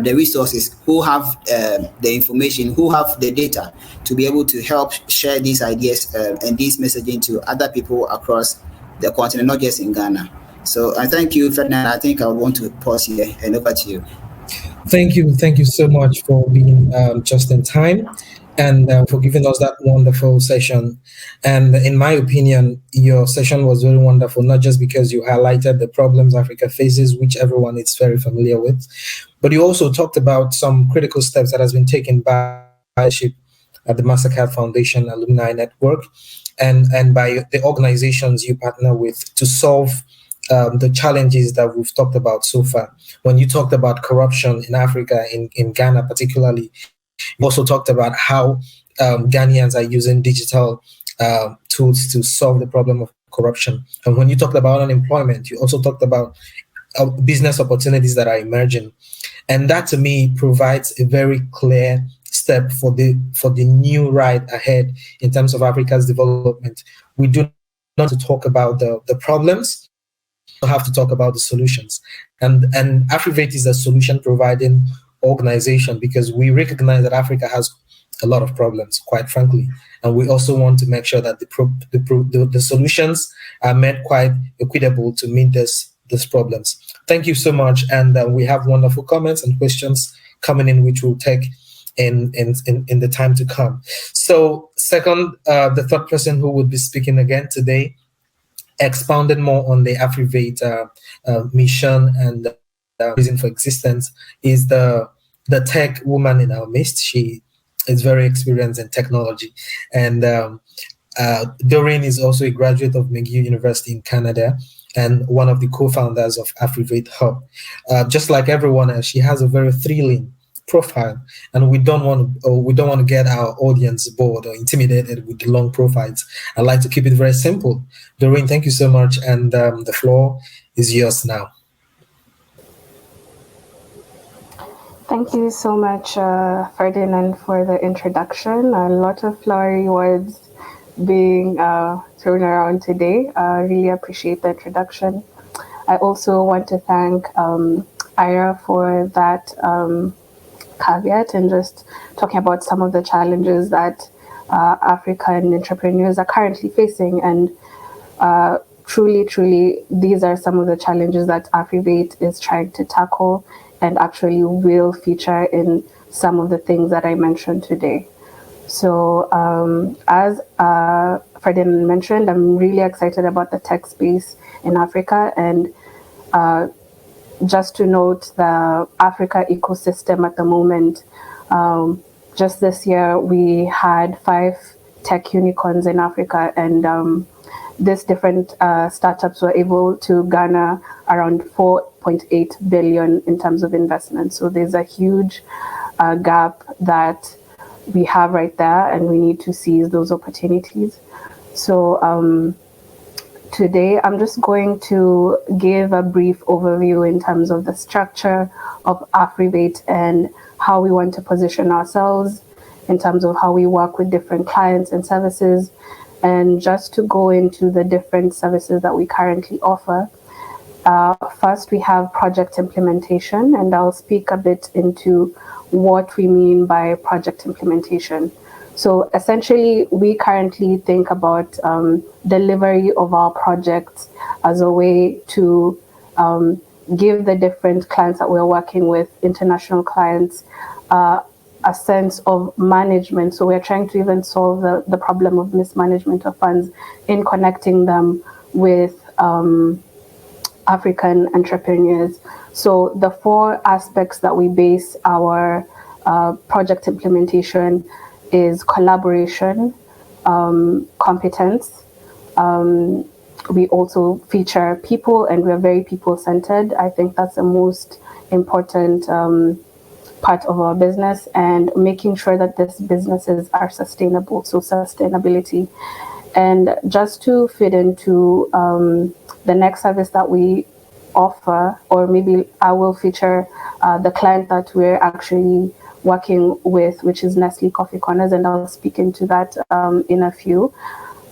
S4: the resources, who have the information, who have the data to be able to help share these ideas and this messaging to other people across the continent, not just in Ghana. So I thank you, Ferdinand. I think I want to pause here and over to you.
S1: Thank you so much for being just in time and for giving us that wonderful session. And in my opinion, your session was very wonderful, not just because you highlighted the problems Africa faces, which everyone is very familiar with, but you also talked about some critical steps that has been taken by at the Mastercard Foundation Alumni Network and by the organizations you partner with to solve the challenges that we've talked about so far. When you talked about corruption in Africa, in Ghana particularly, you also talked about how Ghanaians are using digital tools to solve the problem of corruption. And when you talked about unemployment, you also talked about business opportunities that are emerging. And that to me provides a very clear step for the new ride ahead in terms of Africa's development. We do not to talk about the problems, we have to talk about the solutions. And AfriVate is a solution providing organization, because we recognize that Africa has a lot of problems, quite frankly, and we also want to make sure that the solutions are made quite equitable to meet these problems. Thank you so much, and we have wonderful comments and questions coming in, which we'll take in the time to come. So, second, the third person who would be speaking again today, expounded more on the AfriVate mission and reason for existence, is the tech woman in our midst. She is very experienced in technology, and Doreen is also a graduate of McGill University in Canada and one of the co-founders of AfriVate Hub. Just like everyone else, she has a very thrilling profile, and we don't want to get our audience bored or intimidated with the long profiles. I like to keep it very simple. Doreen, thank you so much, and the floor is yours now.
S5: Thank you so much, Ferdinand, for the introduction. A lot of flowery words being thrown around today. I really appreciate the introduction. I also want to thank Ira for that caveat and just talking about some of the challenges that African entrepreneurs are currently facing. And truly, these are some of the challenges that AfriVate is trying to tackle and actually will feature in some of the things that I mentioned today. So as Ferdinand mentioned, I'm really excited about the tech space in Africa. And just to note, the Africa ecosystem at the moment, just this year, we had 5 tech unicorns in Africa, and these different startups were able to garner around 4.8 billion in terms of investment. So there's a huge gap that we have right there, and we need to seize those opportunities. So today, I'm just going to give a brief overview in terms of the structure of AfriVate and how we want to position ourselves in terms of how we work with different clients and services, and just to go into the different services that we currently offer. First, we have project implementation, and I'll speak a bit into what we mean by project implementation. So essentially, we currently think about delivery of our projects as a way to give the different clients that we're working with, international clients, a sense of management. So we're trying to even solve the problem of mismanagement of funds in connecting them with African entrepreneurs. So the 4 aspects that we base our project implementation is collaboration, competence. We also feature people, and we're very people-centered. I think that's the most important part of our business, and making sure that these businesses are sustainable, so sustainability. And just to fit into the next service that we offer, or maybe I will feature the client that we're actually working with, which is Nestle Coffee Corners, and I'll speak into that in a few.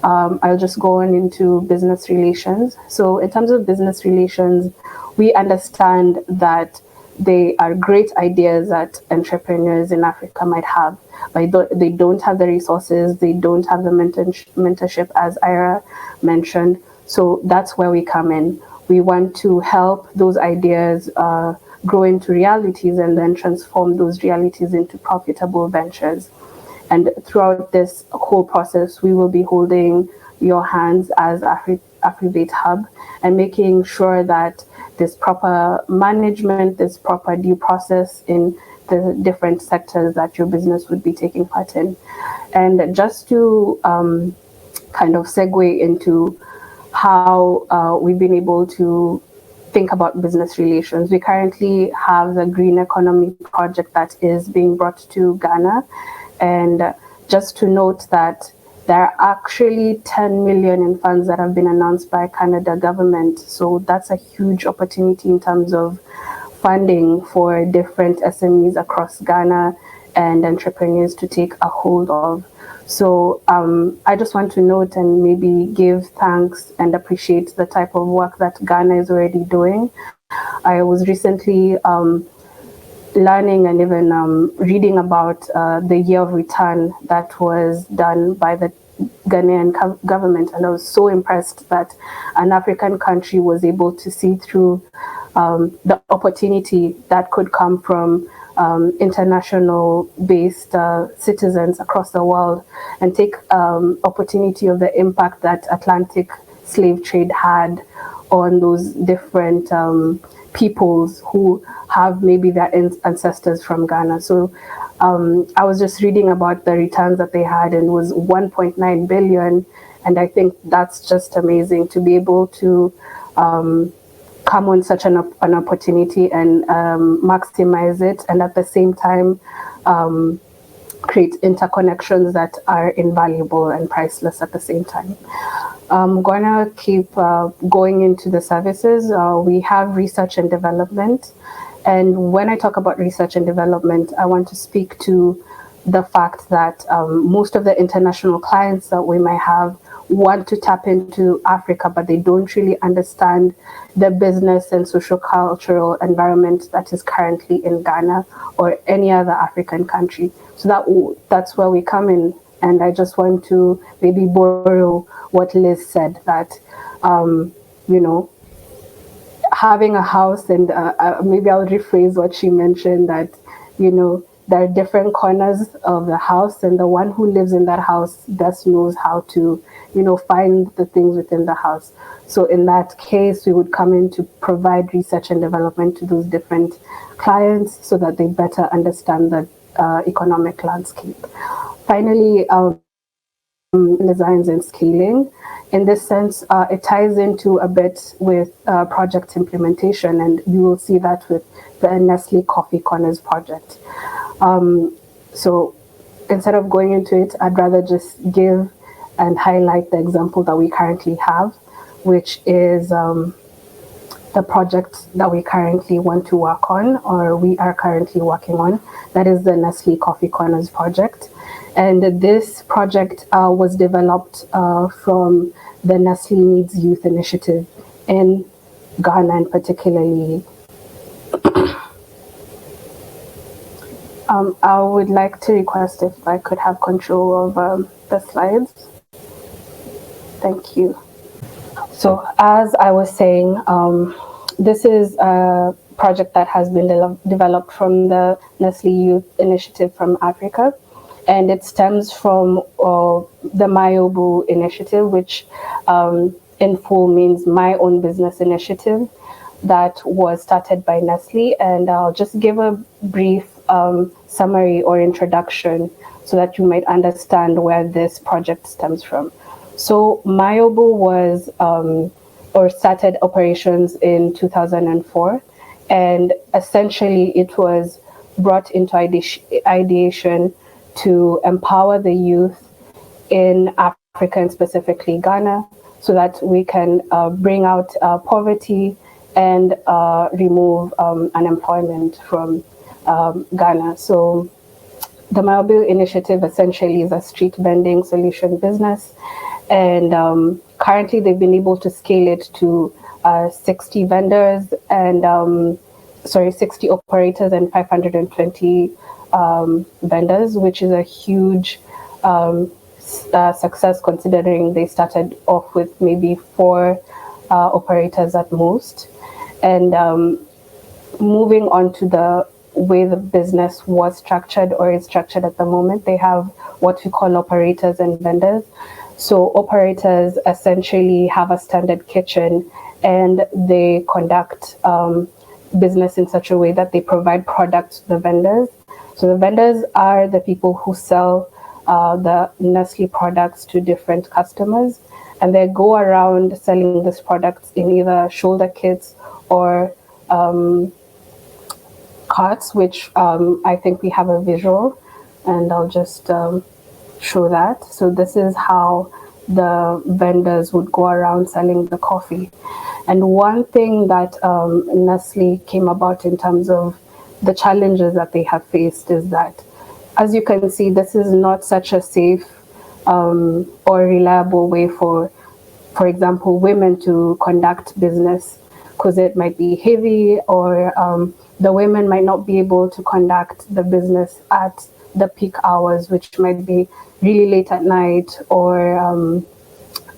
S5: I'll just go on into business relations. So in terms of business relations, we understand that they are great ideas that entrepreneurs in Africa might have, but they don't have the resources, they don't have the mentorship, as Ira mentioned. So that's where we come in. We want to help those ideas grow into realities and then transform those realities into profitable ventures. And throughout this whole process, we will be holding your hands as AfriVate Hub and making sure that there's proper management, there's proper due process in the different sectors that your business would be taking part in. And just to kind of segue into how we've been able to think about business relations. We currently have the Green Economy project that is being brought to Ghana. And just to note that there are actually 10 million in funds that have been announced by Canada government. So that's a huge opportunity in terms of funding for different SMEs across Ghana and entrepreneurs to take a hold of. So I just want to note and maybe give thanks and appreciate the type of work that Ghana is already doing. I was recently learning and even reading about the year of return that was done by the Ghanaian government, and I was so impressed that an African country was able to see through the opportunity that could come from international based citizens across the world and take opportunity of the impact that Atlantic slave trade had on those different peoples who have maybe their ancestors from Ghana. So I was just reading about the returns that they had, and it was 1.9 billion. And I think that's just amazing to be able to come on such an opportunity and maximize it, and at the same time create interconnections that are invaluable and priceless at the same time. I'm gonna keep going into the services. We have research and development. And when I talk about research and development, I want to speak to the fact that most of the international clients that we might have want to tap into Africa, but they don't really understand the business and social cultural environment that is currently in Ghana or any other African country. So that's where we come in. And I just want to maybe borrow what Liz said, that, having a house, and maybe I'll rephrase what she mentioned, that, there are different corners of the house, and the one who lives in that house best knows how to, find the things within the house. So in that case, we would come in to provide research and development to those different clients so that they better understand the economic landscape. Finally, designs and scaling. In this sense, it ties into a bit with project implementation, and you will see that with the Nestle Coffee Corners project. So instead of going into it, I'd rather just give and highlight the example that we currently have, which is the project that we currently want to work on, or we are currently working on. That is the Nestle Coffee Corners project. And this project was developed from the Nestle Needs Youth Initiative in Ghana, and particularly. I would like to request if I could have control of the slides. Thank you. So as I was saying, this is a project that has been developed from the Nestle Youth Initiative from Africa. And it stems from the Mayobu initiative, which in full means My Own Business Initiative, that was started by Nestle. And I'll just give a brief summary or introduction so that you might understand where this project stems from. So Mayobu was or started operations in 2004, and essentially it was brought into ideation to empower the youth in Africa, and specifically Ghana, so that we can bring out poverty and remove unemployment from Ghana. So the Mayobu initiative essentially is a street vending solution business, and currently they've been able to scale it to 60 vendors and 60 operators and 520 vendors, which is a huge success considering they started off with maybe 4 operators at most. And moving on to the way the business was structured or is structured at the moment, they have what we call operators and vendors. So operators essentially have a standard kitchen, and they conduct business in such a way that they provide products to the vendors. So the vendors are the people who sell the Nestle products to different customers, and they go around selling these products in either shoulder kits or carts, which I think we have a visual, and I'll just show that. So this is how the vendors would go around selling the coffee. And one thing that Nestle came about in terms of the challenges that they have faced is that, as you can see, this is not such a safe or reliable way for example, women to conduct business, because it might be heavy, or the women might not be able to conduct the business at the peak hours, which might be really late at night or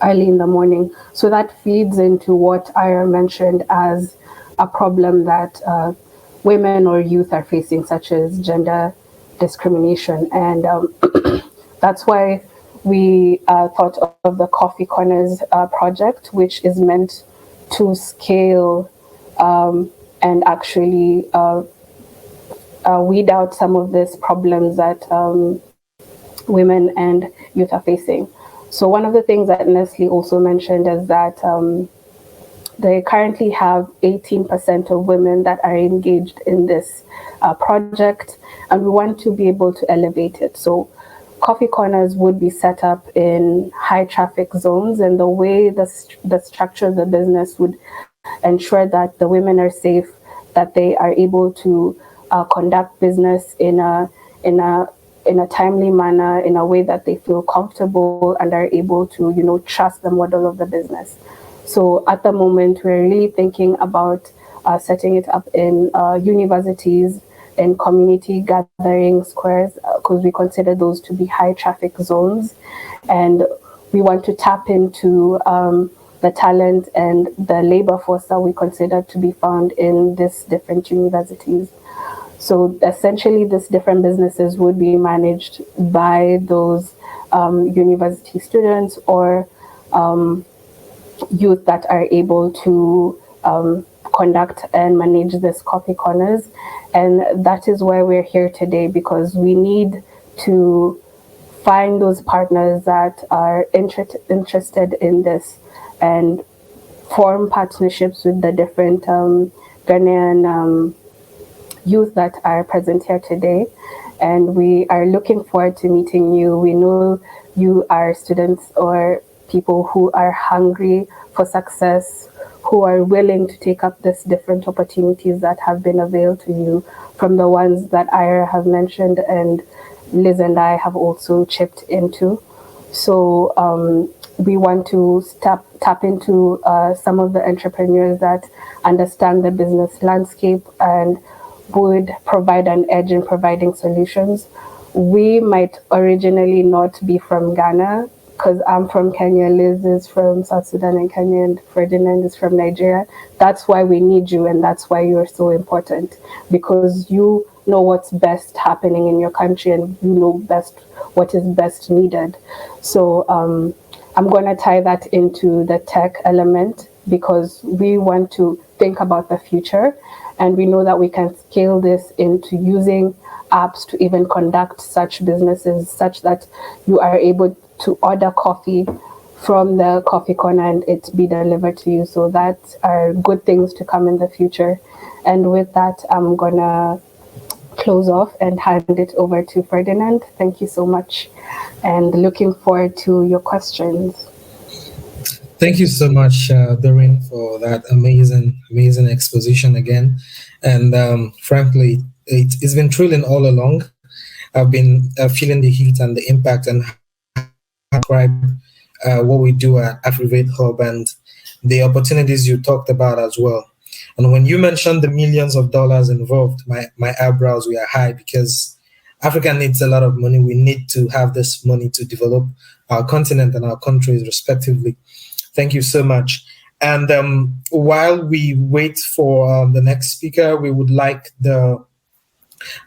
S5: early in the morning. So that feeds into what Ira mentioned as a problem that women or youth are facing, such as gender discrimination. And that's why we thought of the Coffee Corners project, which is meant to scale and actually weed out some of these problems that women and youth are facing. So one of the things that Nestle also mentioned is that they currently have 18% of women that are engaged in this project, and we want to be able to elevate it. So coffee corners would be set up in high traffic zones, and the way the structure of the business would ensure that the women are safe, that they are able to conduct business in a timely manner, in a way that they feel comfortable and are able to, trust the model of the business. So at the moment, we're really thinking about setting it up in universities, in community gathering squares, because we consider those to be high traffic zones. And we want to tap into the talent and the labor force that we consider to be found in these different universities. So essentially, these different businesses would be managed by those university students or youth that are able to conduct and manage these coffee corners. And that is why we're here today, because we need to find those partners that are interested in this and form partnerships with the different Ghanaian youth that are present here today. And we are looking forward to meeting you. We know you are students or people who are hungry for success, who are willing to take up these different opportunities that have been availed to you, from the ones that Ira have mentioned and Liz and I have also chipped into. So we want to tap into some of the entrepreneurs that understand the business landscape and would provide an edge in providing solutions. We might originally not be from Ghana, because I'm from Kenya, Liz is from South Sudan and Kenya, and Ferdinand is from Nigeria. That's why we need you, and that's why you're so important, because you know what's best happening in your country and you know best what is best needed. So I'm going to tie that into the tech element, because we want to think about the future, and we know that we can scale this into using apps to even conduct such businesses, such that you are able to order coffee from the coffee corner and it be delivered to you. So that are good things to come in the future. And with that, I'm gonna close off and hand it over to Ferdinand. Thank you so much, and looking forward to your questions.
S1: Thank you so much, Doreen, for that amazing exposition again. And frankly, it's been thrilling all along. I've been feeling the heat and the impact and describe what we do at AfriVate Hub and the opportunities you talked about as well. And when you mentioned the millions of dollars involved, my eyebrows were high, because Africa needs a lot of money. We need to have this money to develop our continent and our countries respectively. Thank you so much. And while we wait for the next speaker, we would like the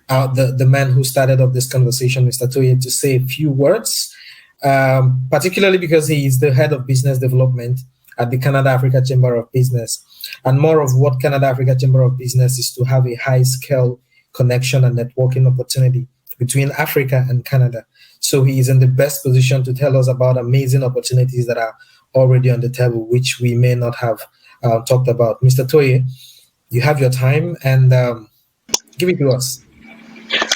S1: man who started up this conversation, Mr. Toye, to say a few words, particularly because he is the head of business development at the Canada-Africa Chamber of Business. And more of what Canada-Africa Chamber of Business is to have a high-scale connection and networking opportunity between Africa and Canada. So he is in the best position to tell us about amazing opportunities that are already on the table, which we may not have talked about. Mr. Toye, you have your time, and give it to us.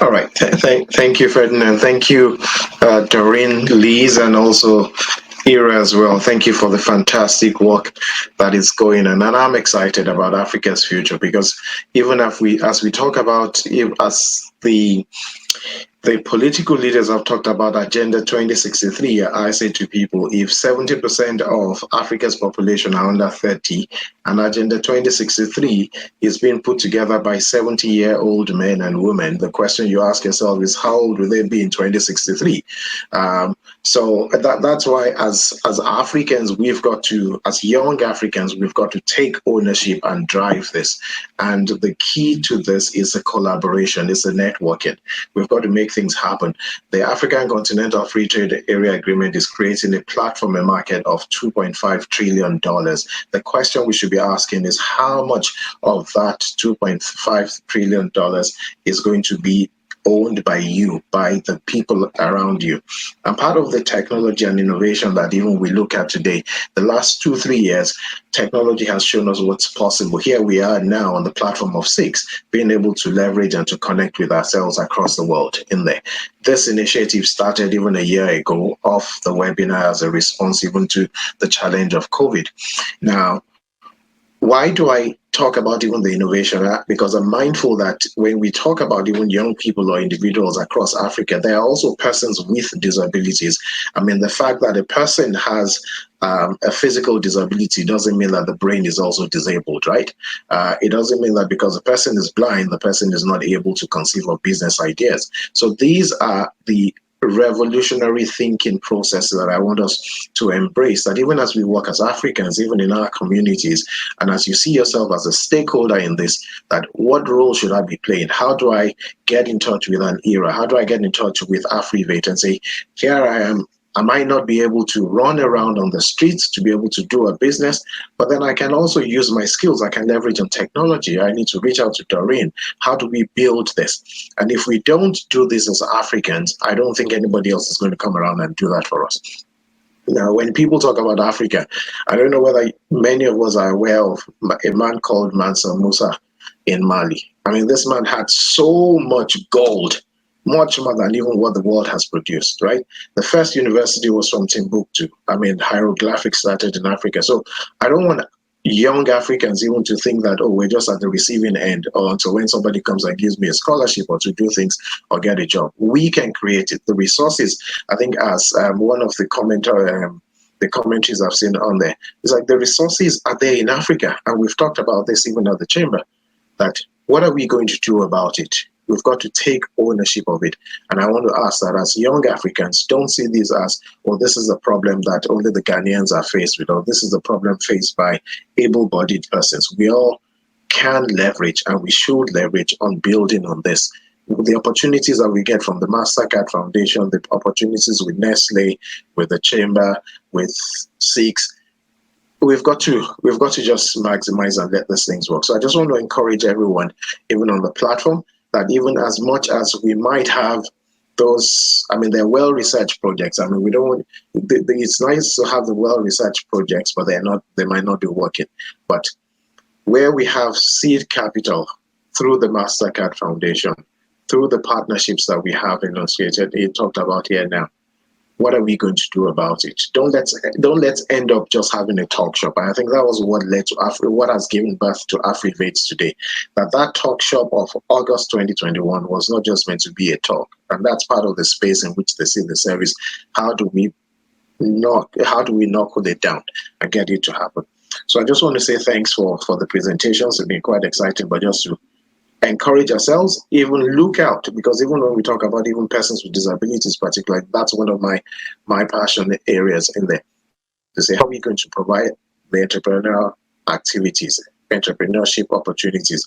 S2: All right. Thank you, Ferdinand. Thank you, Doreen, Lise, and also Ira as well. Thank you for the fantastic work that is going on. And I'm excited about Africa's future, because even as we talk about, as the political leaders have talked about Agenda 2063, I say to people, if 70% of Africa's population are under 30, and Agenda 2063 is being put together by 70-year-old men and women, the question you ask yourself is, how old will they be in 2063? So that's why as Africans, as young Africans, we've got to take ownership and drive this. And the key to this is a collaboration, it's a networking. We've got to make things happen. The African Continental Free Trade Area Agreement is creating a platform, a market of $2.5 trillion. The question we should be asking is, how much of that $2.5 trillion is going to be owned by you, by the people around you? And part of the technology and innovation that even we look at today, the last 2-3 years, technology has shown us what's possible. Here we are now on the platform of 6, being able to leverage and to connect with ourselves across the world in there. This initiative started even a year ago off the webinar as a response even to the challenge of COVID. Now, why do I talk about even the innovation? Because I'm mindful that when we talk about even young people or individuals across Africa, there are also persons with disabilities. I mean, the fact that a person has a physical disability doesn't mean that the brain is also disabled, right? It doesn't mean that because the person is blind, the person is not able to conceive of business ideas. So these are the revolutionary thinking process that I want us to embrace, that even as we work as Africans, even in our communities, and as you see yourself as a stakeholder in this, that what role should I be playing? How do I get in touch with an era? How do I get in touch with AfriVate and say, here I am. I might not be able to run around on the streets to be able to do a business, but then I can also use my skills. I can leverage on technology. I need to reach out to Doreen. How do we build this? And if we don't do this as Africans, I don't think anybody else is going to come around and do that for us. Now, when people talk about Africa, I don't know whether many of us are aware of a man called Mansa Musa in Mali. I mean, this man had so much gold, much more than even what the world has produced, right? The first university was from Timbuktu. I mean, hieroglyphics started in Africa. So I don't want young Africans even to think that, oh, we're just at the receiving end, or until when somebody comes and gives me a scholarship or to do things or get a job. We can create it. The resources, I think, as one of the commentaries I've seen on there, it's like the resources are there in Africa. And we've talked about this even at the chamber, that what are we going to do about it? We've got to take ownership of it. And I want to ask that as young Africans, don't see this as, well, this is a problem that only the Ghanaians are faced with, or this is a problem faced by able-bodied persons. We all can leverage, and we should leverage on building on this. The opportunities that we get from the MasterCard Foundation, the opportunities with Nestle, with the Chamber, with SIX, we've got to just maximize and let these things work. So I just want to encourage everyone, even on the platform, that even as much as we might have those, I mean, they're well-researched projects. I mean, we don't. It's nice to have the well-researched projects, but they might not be working. But where we have seed capital through the MasterCard Foundation, through the partnerships that we have enunciated, you talked about here now, what are we going to do about it? Don't let's end up just having a talk shop. And I think that was what led to what has given birth to AfriVate today. That talk shop of August 2021 was not just meant to be a talk, and that's part of the space in which they see the service. How do we knuckle it down and get it to happen? So I just want to say thanks for the presentations. It's been quite exciting, but just to encourage ourselves, even look out, because even when we talk about even persons with disabilities particularly, that's one of my passion areas in there, to say, how are we going to provide the entrepreneurial activities, entrepreneurship opportunities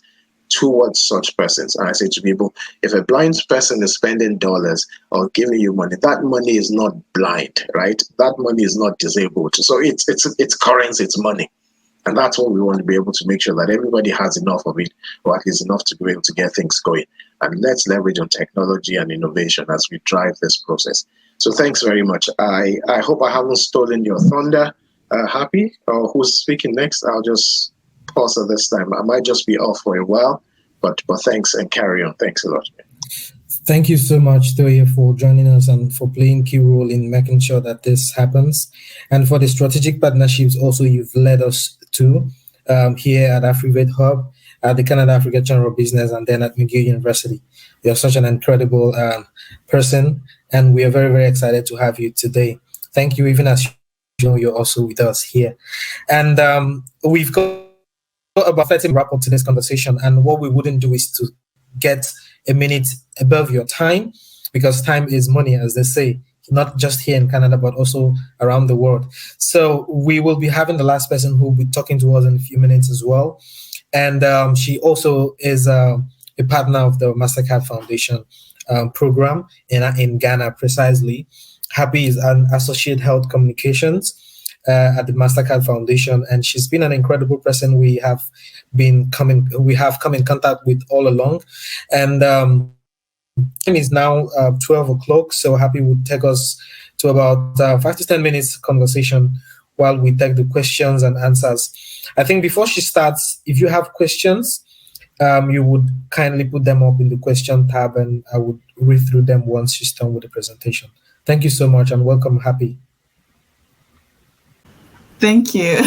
S2: towards such persons? And I say to people, if a blind person is spending dollars or giving you money, that money is not blind, right? That money is not disabled. So it's currency, it's money. And that's what we want to be able to make sure that everybody has enough of it, or at least enough to be able to get things going. And let's leverage on technology and innovation as we drive this process. So thanks very much. I hope I haven't stolen your thunder. Happy? Or who's speaking next? I'll just pause at this time. I might just be off for a while, but thanks and carry on. Thanks a lot.
S1: Thank you so much, Toye, for joining us and for playing key role in making sure that this happens, and for the strategic partnerships also you've led us to here at AfriVate Hub, at the Canada Africa Chamber of Business, and then at McGill University. You're such an incredible person, and we are very, very excited to have you today. Thank you, even as you know, you're also with us here. And we've got about 30 minutes wrap up today's conversation, and what we wouldn't do is to get a minute above your time, because time is money, as they say, not just here in Canada, but also around the world. So we will be having the last person who will be talking to us in a few minutes as well. And she also is a partner of the MasterCard Foundation program in Ghana, precisely. Happy is an associate health communications at the MasterCard Foundation, and she's been an incredible person we have come in contact with all along. And time is now 12 o'clock, so Happy would take us to about 5 to 10 minutes conversation while we take the questions and answers. I think before she starts, if you have questions, you would kindly put them up in the question tab, and I would read through them once she's done with the presentation. Thank you so much, and welcome, Happy.
S6: Thank you.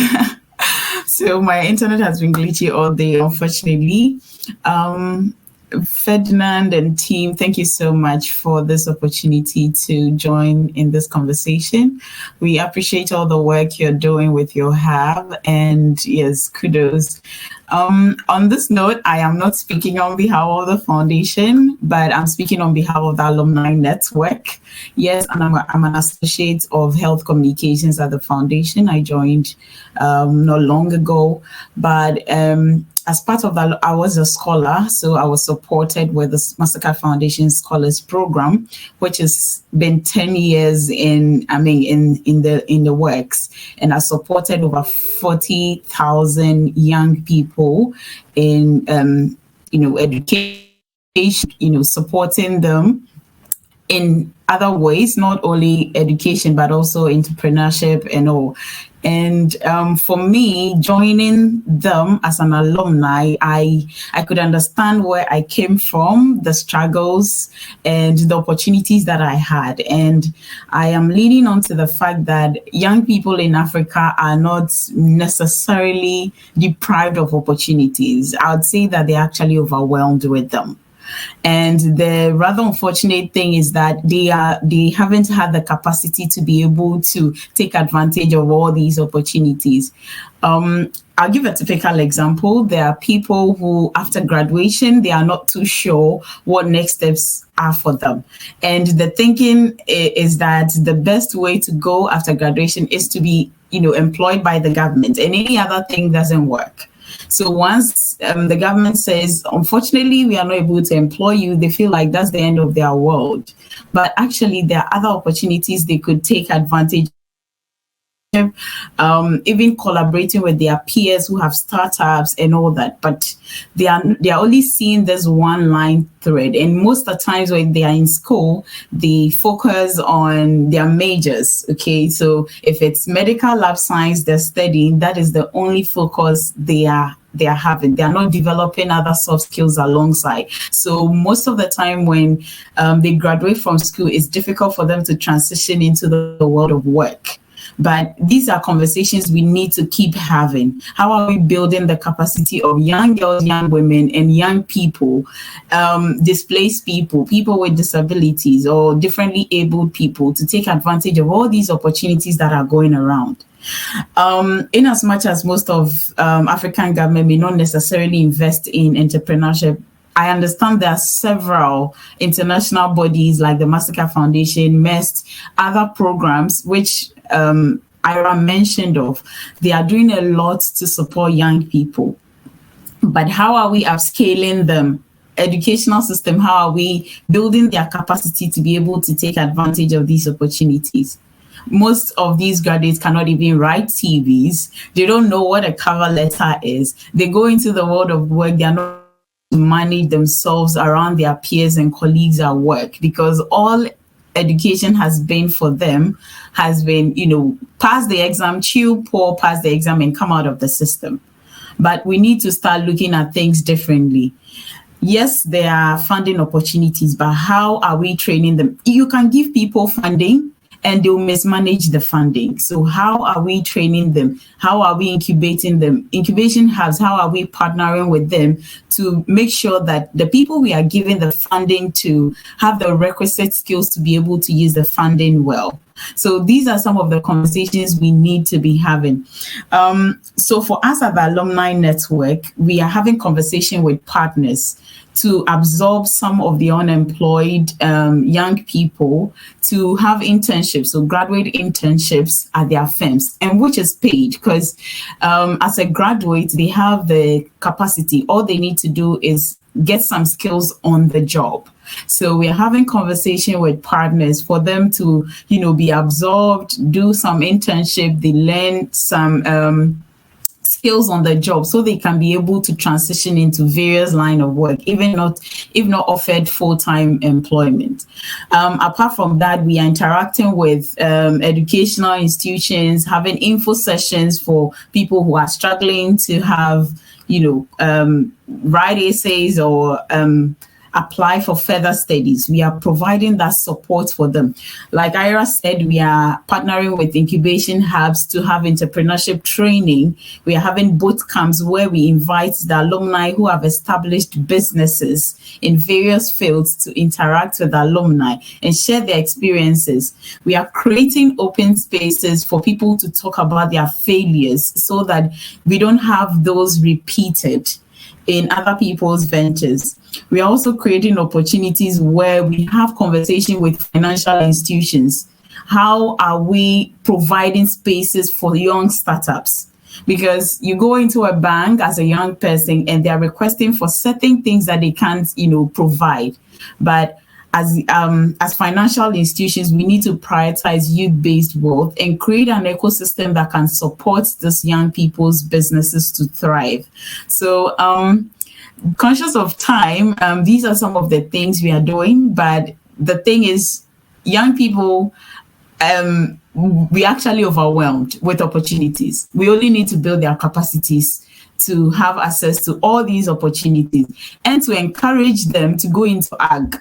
S6: So my internet has been glitchy all day, unfortunately. Ferdinand and team, thank you so much for this opportunity to join in this conversation. We appreciate all the work you're doing with your hub, and yes, kudos. On this note, I am not speaking on behalf of the foundation, but I'm speaking on behalf of the alumni network. Yes, and I'm an associate of health communications at the foundation. I joined not long ago, but as part of that, I was a scholar, so I was supported with the MasterCard Foundation Scholars Program, which has been 10 years in the works, and I supported over 40,000 young people in education, supporting them in other ways, not only education but also entrepreneurship and all. And for me, joining them as an alumni, I could understand where I came from, the struggles and the opportunities that I had. And I am leaning on to the fact that young people in Africa are not necessarily deprived of opportunities. I would say that they're actually overwhelmed with them. And the rather unfortunate thing is that they haven't had the capacity to be able to take advantage of all these opportunities. I'll give a typical example. There are people who, after graduation, they are not too sure what next steps are for them. And the thinking is that the best way to go after graduation is to be, employed by the government, and any other thing doesn't work. So once the government says, unfortunately, we are not able to employ you, they feel like that's the end of their world. But actually, there are other opportunities they could take advantage of, even collaborating with their peers who have startups and all that. But they are only seeing this one line thread. And most of the times when they are in school, they focus on their majors. Okay, so if it's medical lab science they're studying, that is the only focus they are having. They are not developing other soft skills alongside. So most of the time when they graduate from school, it's difficult for them to transition into the world of work. But these are conversations we need to keep having. How are we building the capacity of young girls, young women, and young people, displaced people, people with disabilities, or differently abled people to take advantage of all these opportunities that are going around? In as much as most of African government may not necessarily invest in entrepreneurship, I understand there are several international bodies like the MasterCard Foundation, MEST, other programs which Ira mentioned of. They are doing a lot to support young people. But how are we upscaling them? Educational system, how are we building their capacity to be able to take advantage of these opportunities? most of these graduates cannot even write CVs. They don't know what a cover letter is. They go into the world of work, they are not to manage themselves around their peers and colleagues at work, because all education has been for them has been, pass the exam, chew, pour, pass the exam and come out of the system. But we need to start looking at things differently. Yes, there are funding opportunities, but how are we training them? You can give people funding and they'll mismanage the funding. So how are we training them? How are we incubating them? Incubation hubs, how are we partnering with them to make sure that the people we are giving the funding to have the requisite skills to be able to use the funding well? So these are some of the conversations we need to be having. So for us at the Alumni Network, we are having conversation with partners to absorb some of the unemployed young people to have internships, so graduate internships at their firms, and which is paid, because as a graduate, they have the capacity. All they need to do is get some skills on the job. So we're having conversation with partners for them to, be absorbed, do some internship, they learn some skills on the job so they can be able to transition into various line of work, if not offered full-time employment. Apart from that, we are interacting with educational institutions, having info sessions for people who are struggling to have, write essays or apply for further studies. We are providing that support for them. Like Ira said, we are partnering with incubation hubs to have entrepreneurship training. We are having boot camps where we invite the alumni who have established businesses in various fields to interact with the alumni and share their experiences. We are creating open spaces for people to talk about their failures so that we don't have those repeated in other people's ventures. We are also creating opportunities where we have conversation with financial institutions. How are we providing spaces for young startups? Because you go into a bank as a young person and they're requesting for certain things that they can't, provide. But as financial institutions, we need to prioritize youth-based wealth and create an ecosystem that can support these young people's businesses to thrive. So conscious of time, these are some of the things we are doing. But the thing is, young people, we actually overwhelmed with opportunities. We only need to build their capacities to have access to all these opportunities and to encourage them to go into ag.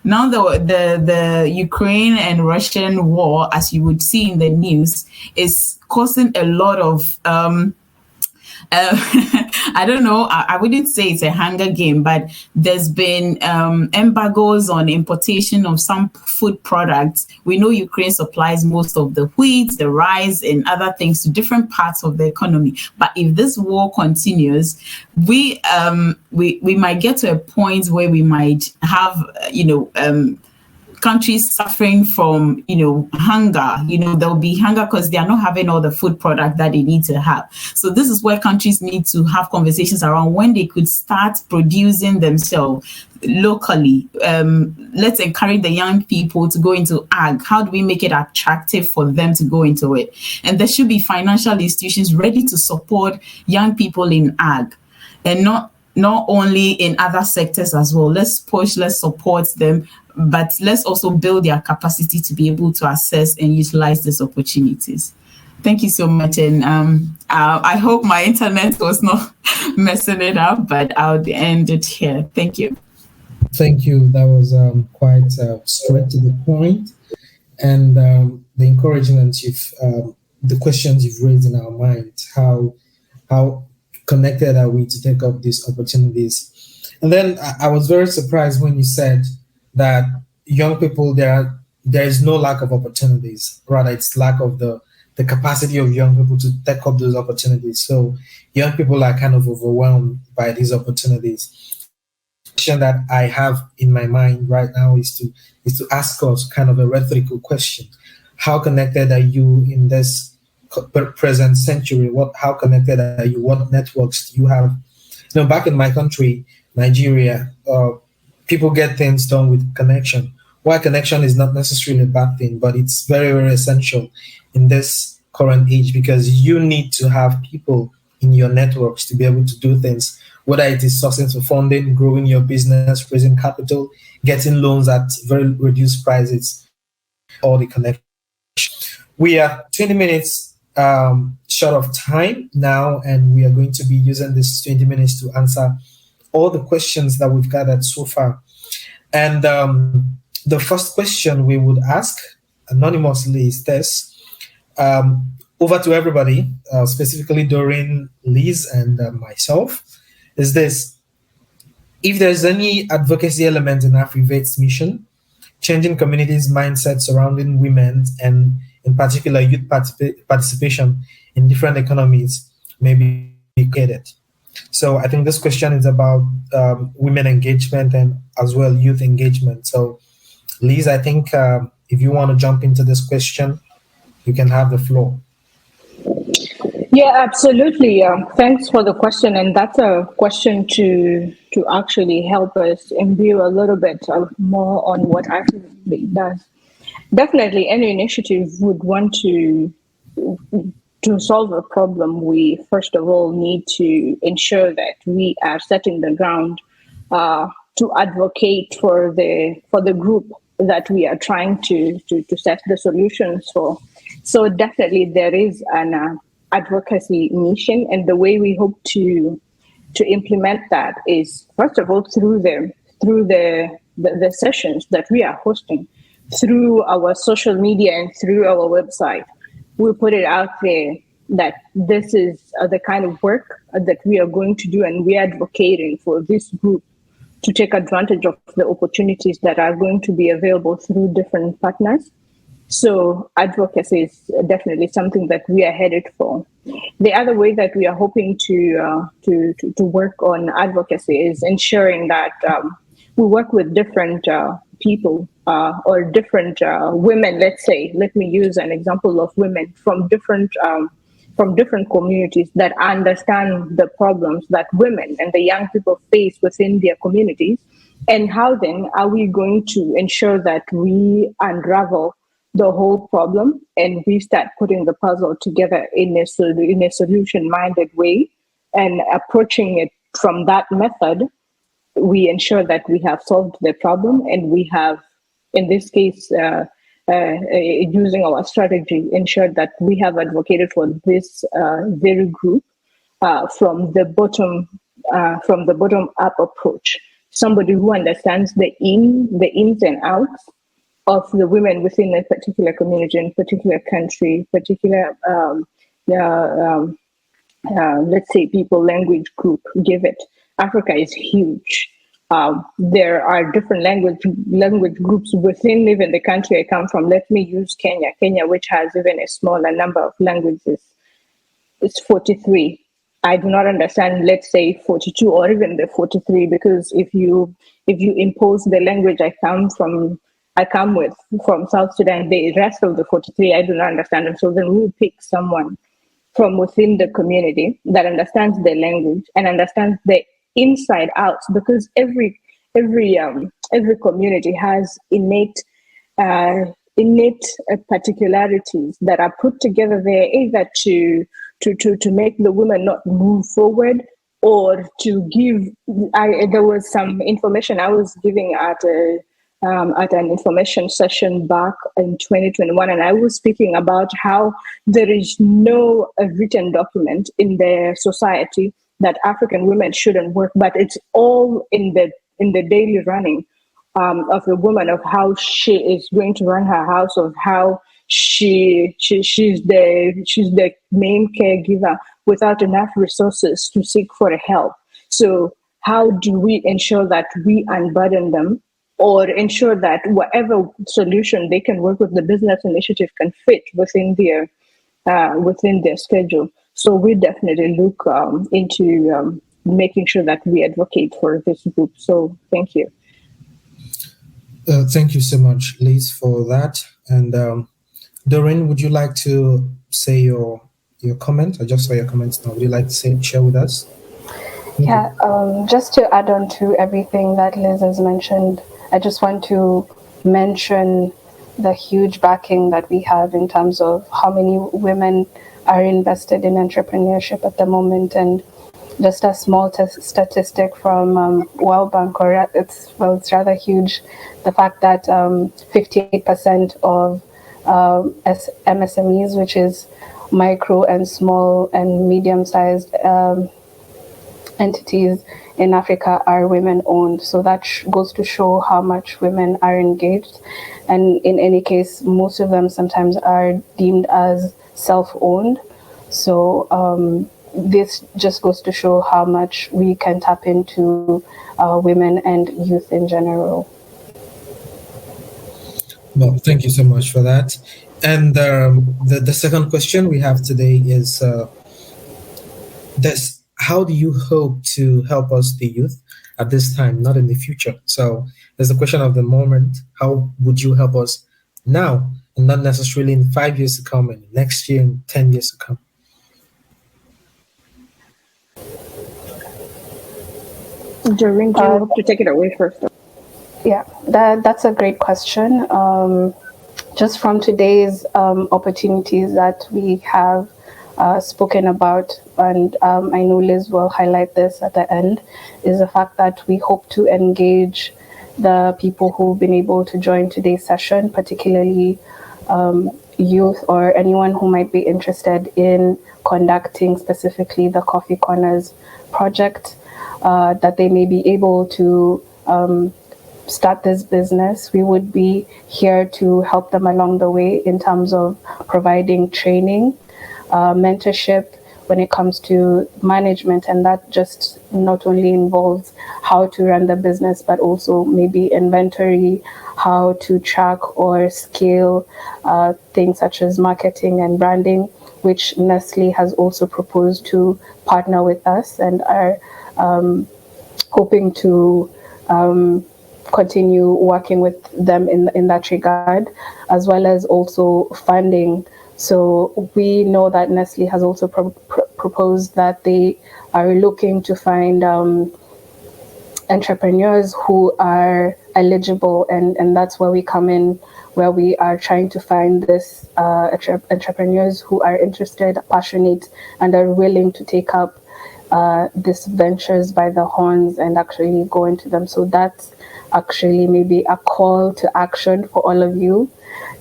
S6: Now the Ukraine and Russian war, as you would see in the news, is causing a lot of I don't know, I wouldn't say it's a hunger game, but there's been embargoes on importation of some food products. We know Ukraine supplies most of the wheat, the rice, and other things to different parts of the economy. But if this war continues, we might get to a point where we might have, countries suffering from, hunger. There'll be hunger because they are not having all the food product that they need to have. So this is where countries need to have conversations around when they could start producing themselves locally. Let's encourage the young people to go into ag. How do we make it attractive for them to go into it? And there should be financial institutions ready to support young people in ag, and not only in other sectors as well. Let's push, let's support them, but let's also build their capacity to be able to access and utilize these opportunities. Thank you so much. And I hope my internet was not messing it up, but I'll end it here. Thank you.
S1: Thank you. That was quite straight to the point. And the encouragement the questions you've raised in our mind, how connected are we to take up these opportunities? And then I was very surprised when you said that young people, there is no lack of opportunities. Rather, it's lack of the capacity of young people to take up those opportunities. So young people are kind of overwhelmed by these opportunities. The question that I have in my mind right now is to ask us kind of a rhetorical question. How connected are you in this present century? How connected are you? What networks do you have? Back in my country, Nigeria, people get things done with connection. while connection is not necessarily a bad thing, but it's very, very essential in this current age, because you need to have people in your networks to be able to do things, whether it is sourcing for funding, growing your business, raising capital, getting loans at very reduced prices, all the connections. We are 20 minutes short of time now, and we are going to be using this 20 minutes to answer all the questions that we've gathered so far. And the first question we would ask anonymously is this. Over to everybody, specifically Doreen, Liz, and myself, is this: if there's any advocacy element in AfriVate's mission, changing communities' mindset surrounding women and in particular youth participation in different economies, may be created. So I think this question is about women engagement and as well youth engagement. So Liz, I think if you want to jump into this question, you can have the floor.
S3: Yeah, absolutely. Thanks for the question. And that's a question to actually help us imbue a little bit more on what AfriVate does. Definitely, any initiative would want to solve a problem. We first of all need to ensure that we are setting the ground to advocate for the group that we are trying to set the solutions for. So definitely there is an advocacy mission, and the way we hope to implement that is first of all through the sessions that we are hosting, through our social media and through our website. We put it out there that this is the kind of work that we are going to do, and we are advocating for this group to take advantage of the opportunities that are going to be available through different partners. So advocacy is definitely something that we are headed for. The other way that we are hoping to work on advocacy is ensuring that we work with different people or different women. Let's say, let me use an example of women from different communities that understand the problems that women and the young people face within their communities, and how then are we going to ensure that we unravel the whole problem and we start putting the puzzle together in a solution-minded way, and approaching it from that method. We ensure that we have solved the problem, and we have, in this case, using our strategy, ensured that we have advocated for this very group from the bottom up approach. Somebody who understands the ins and outs of the women within a particular community, in particular country, particular let's say people language group. Give it. Africa is huge. There are different language groups within even the country I come from. Let me use Kenya. Kenya, which has even a smaller number of languages, it's 43. I do not understand, let's say 42 or even the 43, because if you impose the language I come with from South Sudan, the rest of the 43, I do not understand them. So then we'll pick someone from within the community that understands the language and understands the inside out, because every community has innate particularities that are put together there, either to make the women not move forward, or to give. There was some information I was giving at an information session back in 2021, and I was speaking about how there is no written document in the society that African women shouldn't work, but it's all in the daily running of the woman, of how she is going to run her house, of how she's the main caregiver without enough resources to seek for help. So how do we ensure that we unburden them, or ensure that whatever solution they can work with, the business initiative can fit within their schedule? So we definitely look into making sure that we advocate for this group. So thank you.
S1: Thank you so much, Liz, for that. And Doreen, would you like to say your comment? I just saw your comments now. Would you like to share with us?
S5: Yeah, just to add on to everything that Liz has mentioned, I just want to mention the huge backing that we have in terms of how many women are invested in entrepreneurship at the moment. And just a small statistic from World Bank, or it's rather huge, the fact that 58% of MSMEs, which is micro and small and medium-sized entities in Africa, are women-owned. So that goes to show how much women are engaged. And in any case, most of them sometimes are deemed as self-owned. So this just goes to show how much we can tap into women and youth in general.
S1: Well, thank you so much for that. And the second question we have today is this: how do you hope to help us, the youth, at this time, not in the future? So there's the question of the moment: how would you help us now, and not necessarily in 5 years to come, and next year, and 10 years to come?
S3: Doreen, do you want to take it away first?
S5: Yeah, that's a great question. Just from today's opportunities that we have spoken about, and I know Liz will highlight this at the end, is the fact that we hope to engage the people who've been able to join today's session, particularly youth or anyone who might be interested in conducting specifically the Coffee Corners project, that they may be able to start this business. We would be here to help them along the way in terms of providing training, mentorship when it comes to management, and that just not only involves how to run the business, but also maybe inventory, how to track or scale things such as marketing and branding, which Nestle has also proposed to partner with us, and are hoping to continue working with them in that regard, as well as also funding. So we know that Nestle has also proposed that they are looking to find entrepreneurs who are eligible, and that's where we come in, where we are trying to find this entrepreneurs who are interested, passionate, and are willing to take up these ventures by the horns and actually go into them. So that's actually maybe a call to action for all of you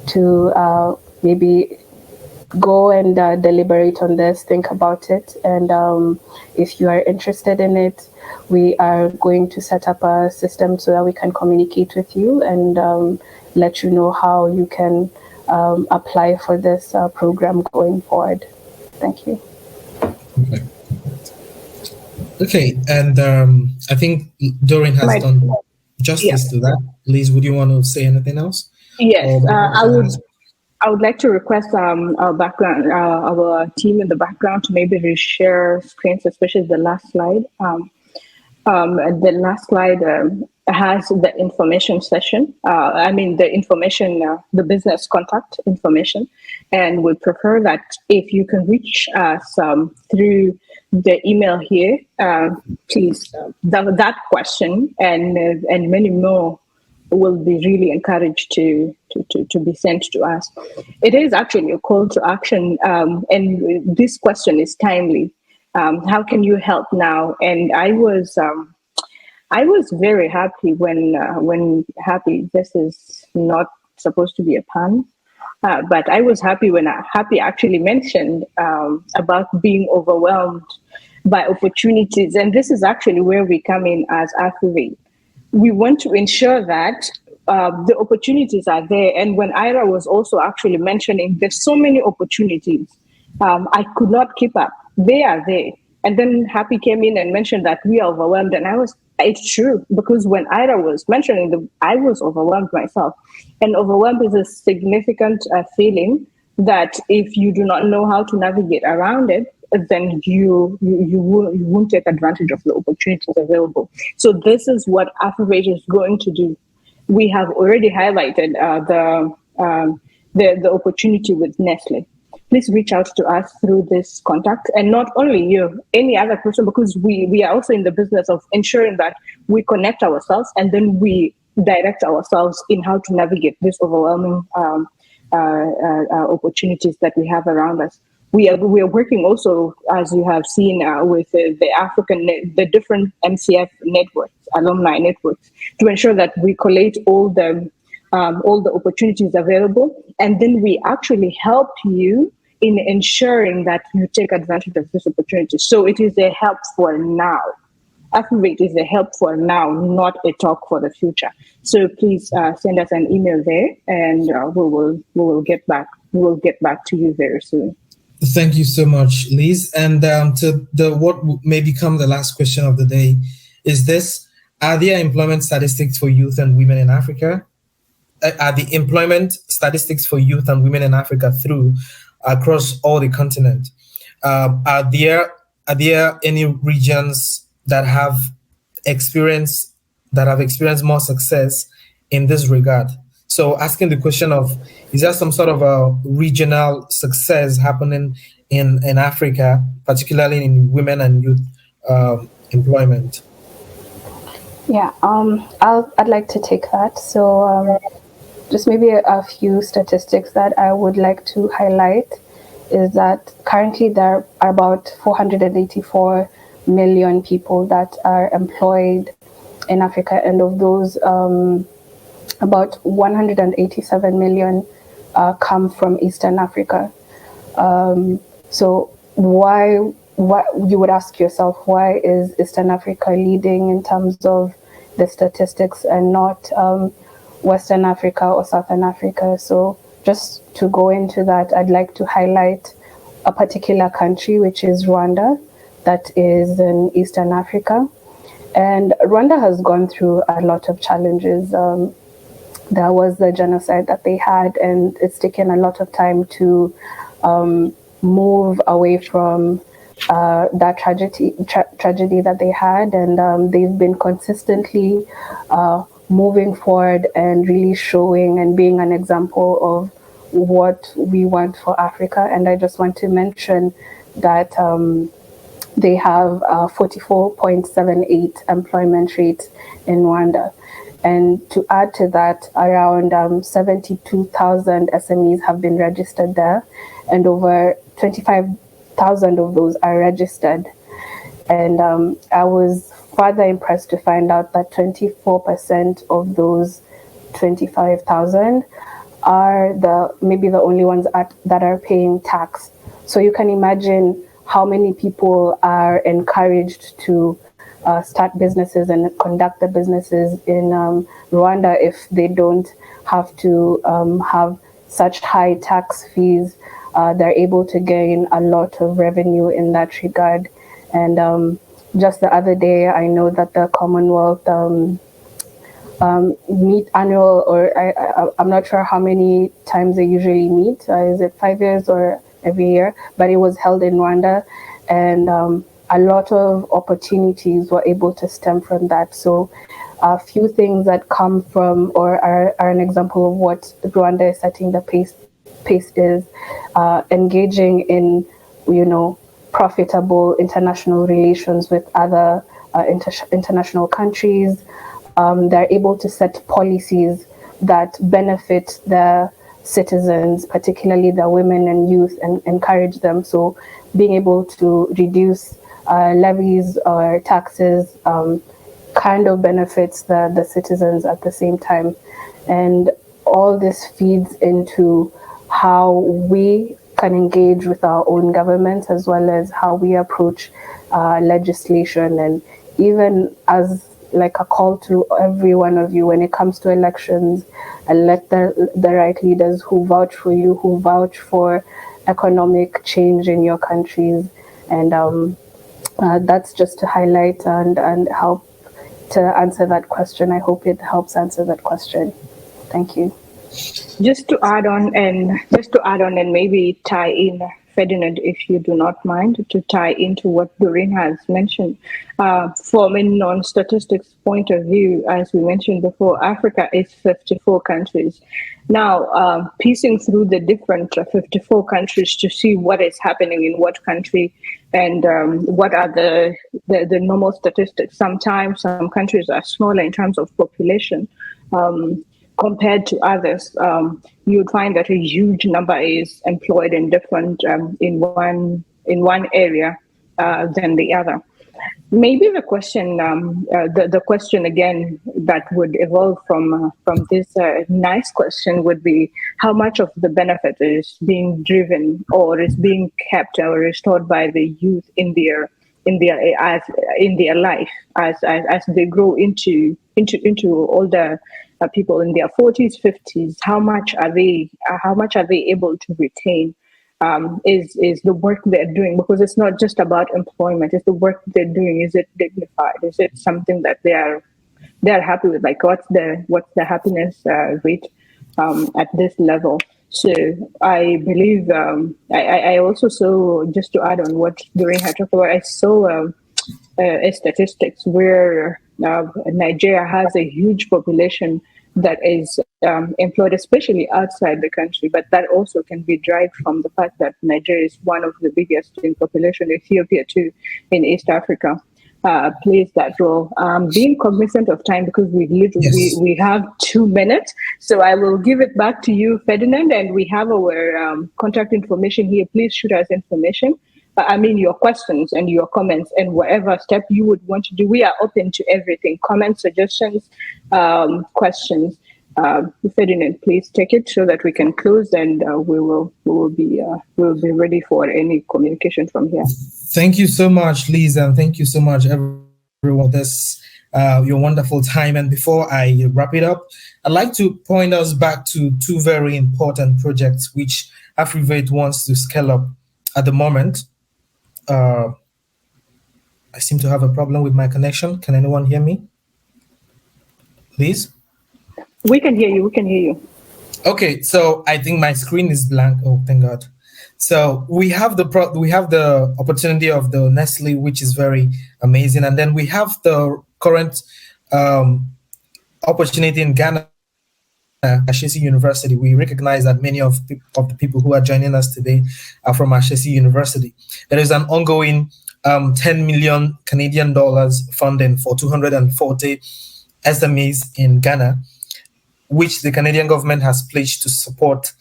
S5: to maybe go and deliberate on this, think about it, and if you are interested in it, we are going to set up a system so that we can communicate with you and let you know how you can apply for this program going forward. Thank you.
S1: Okay, and I think Doreen has done justice to that. Liz, would you want to say anything else?
S3: Yes, I would like to request our background, our team in the background to maybe reshare screens, especially the last slide. The last slide has the information session. The information, the business contact information, and we prefer that if you can reach us through the email here, please. That question and many more will be really encouraged to be sent to us. It is actually a call to action, and this question is timely. How can you help now? And I was very happy when happy. This is not supposed to be a pun, but I was happy when Happy actually mentioned about being overwhelmed by opportunities, and this is actually where we come in as AfriVate. We want to ensure that the opportunities are there. And when Ira was also actually mentioning there's so many opportunities, I could not keep up. They are there. And then Happy came in and mentioned that we are overwhelmed. And it's true, because when Ira was mentioning I was overwhelmed myself. And overwhelmed is a significant feeling that if you do not know how to navigate around it, then you won't take advantage of the opportunities available. So this is what AfriVate is going to do. We have already highlighted the opportunity with Nestle. Please reach out to us through this contact, and not only you, any other person, because we are also in the business of ensuring that we connect ourselves and then we direct ourselves in how to navigate this overwhelming opportunities that we have around us. We are working also, as you have seen, with the different MCF networks, alumni networks, to ensure that we collate all the opportunities available, and then we actually help you in ensuring that you take advantage of this opportunity. So it is a help for now. AfriVate is a help for now, not a talk for the future. So please send us an email there, and we will get back. We will get back to you very soon.
S1: Thank you so much, Liz. And to what may become the last question of the day is this: are there employment statistics for youth and women in Africa? Are the employment statistics for youth and women in Africa across all the continent? Are there any regions that have experienced more success in this regard? So asking the question of, is there some sort of a regional success happening in Africa, particularly in women and youth employment?
S5: Yeah, I'd like to take that. So just maybe a few statistics that I would like to highlight is that currently there are about 484 million people that are employed in Africa, and of those, about 187 million come from Eastern Africa. So why you would ask yourself, why is Eastern Africa leading in terms of the statistics and not Western Africa or Southern Africa? So just to go into that, I'd like to highlight a particular country, which is Rwanda, that is in Eastern Africa. And Rwanda has gone through a lot of challenges. There was the genocide that they had, and it's taken a lot of time to move away from that tragedy that they had, and they've been consistently moving forward and really showing and being an example of what we want for Africa. And I just want to mention that they have 44.78 employment rate in Rwanda. And to add to that, around 72,000 SMEs have been registered there, and over 25,000 of those are registered. And I was further impressed to find out that 24% of those 25,000 are maybe the only ones that are paying tax. So you can imagine how many people are encouraged to start businesses and conduct the businesses in Rwanda if they don't have to have such high tax fees. They're able to gain a lot of revenue in that regard. And just the other day, I know that the Commonwealth meet annual, or I'm not sure how many times they usually meet. Is it 5 years or every year? But it was held in Rwanda, and a lot of opportunities were able to stem from that. So a few things that come from or are an example of what Rwanda is setting the pace is engaging in, profitable international relations with other international countries. They're able to set policies that benefit their citizens, particularly the women and youth, and encourage them. So being able to reduce levies or taxes kind of benefits the citizens at the same time. And all this feeds into how we can engage with our own governments, as well as how we approach legislation, and even as like a call to every one of you when it comes to elections, elect the right leaders who vouch for you, who vouch for economic change in your countries. And that's just to highlight and help to answer that question. I hope it helps answer that question. Thank you.
S3: Just to add on and maybe tie in, Ferdinand, if you do not mind, to tie into what Doreen has mentioned. From a non-statistics point of view, as we mentioned before, Africa is 54 countries. Now, piecing through the different 54 countries to see what is happening in what country and what are the normal statistics. Sometimes some countries are smaller in terms of population. Compared to others, you'd find that a huge number is employed in different in one area than the other. Maybe the question, the question again that would evolve from this nice question would be how much of the benefit is being driven or is being kept or restored by the youth in their life as they grow into older people in their 40s, 50s. How much are they able to retain? Is the work they're doing, because it's not just about employment, it's the work they're doing. Is it dignified? Is it something that they're happy with? Like what's the happiness rate at this level? So I believe I also saw, just to add on what Doreen had talked about, I saw a statistics where Nigeria has a huge population that is employed, especially outside the country, but that also can be derived from the fact that Nigeria is one of the biggest in population. Ethiopia too, in East Africa, plays that role. Being cognizant of time, because we have 2 minutes, so I will give it back to you, Ferdinand, and we have our contact information here. Please shoot us information. Your questions and your comments and whatever step you would want to do. We are open to everything. Comments, suggestions, questions. Ferdinand, please take it so that we can close, and we will be ready for any communication from here.
S1: Thank you so much, Liz, and thank you so much, everyone, for this your wonderful time. And before I wrap it up, I'd like to point us back to two very important projects which AfriVate wants to scale up at the moment. I seem to have a problem with my connection. Can anyone hear me? Liz?
S3: We can hear you.
S1: Okay, so I think my screen is blank. Oh, thank God. So we have the opportunity of the Nestle, which is very amazing, and then we have the current opportunity in Ghana. Ashesi University. We recognize that many of the people who are joining us today are from Ashesi University. There is an ongoing 10 million Canadian dollars funding for 240 SMEs in Ghana, which the Canadian government has pledged to support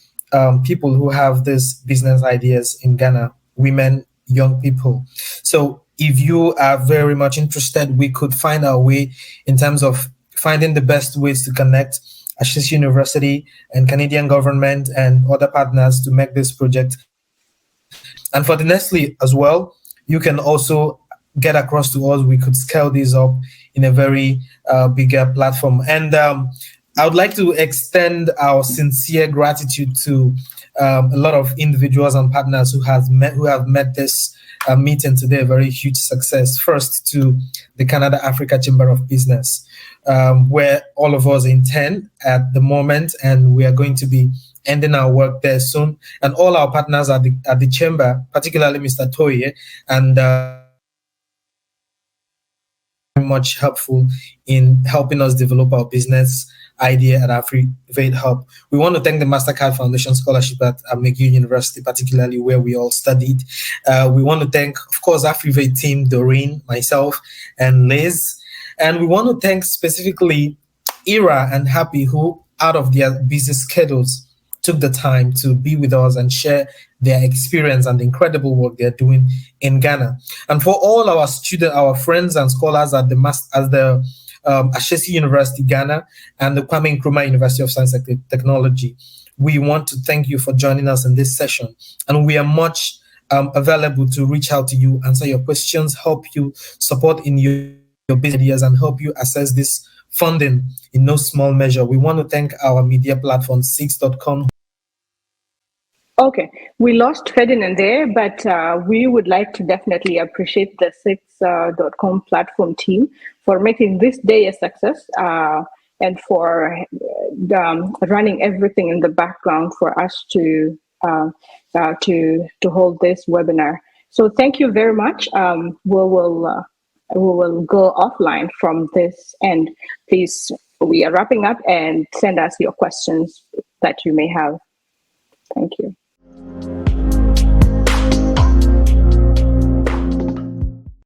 S1: people who have these business ideas in Ghana, women, young people. So if you are very much interested, we could find our way in terms of finding the best ways to connect Ashesi University and Canadian government and other partners to make this project. And for the Nestle as well, you can also get across to us. We could scale this up in a very bigger platform. And I would like to extend our sincere gratitude to a lot of individuals and partners who have made this meeting today a very huge success. First, to the Canada Africa Chamber of Business, where all of us intend at the moment, and we are going to be ending our work there soon. And all our partners at the chamber, particularly Mr. Toye, and very much helpful in helping us develop our business idea at AfriVate Hub. We want to thank the MasterCard Foundation Scholarship at McGill University, particularly where we all studied. We want to thank, of course, AfriVate team, Doreen, myself, and Liz. And we want to thank specifically Ira and Happy, who, out of their busy schedules, took the time to be with us and share their experience and the incredible work they're doing in Ghana. And for all our students, our friends and scholars at the Ashesi University Ghana and the Kwame Nkrumah University of Science and Technology, we want to thank you for joining us in this session. And we are much available to reach out to you, answer your questions, help you support in your business ideas, and help you access this funding in no small measure. We want to thank our media platform, 6.com.
S3: Okay, we lost Ferdinand there, but we would like to definitely appreciate the 6.com platform team for making this day a success and for running everything in the background for us to to hold this webinar. So thank you very much. We will go offline from this, and please, we are wrapping up, and send us your questions that you may have. Thank you.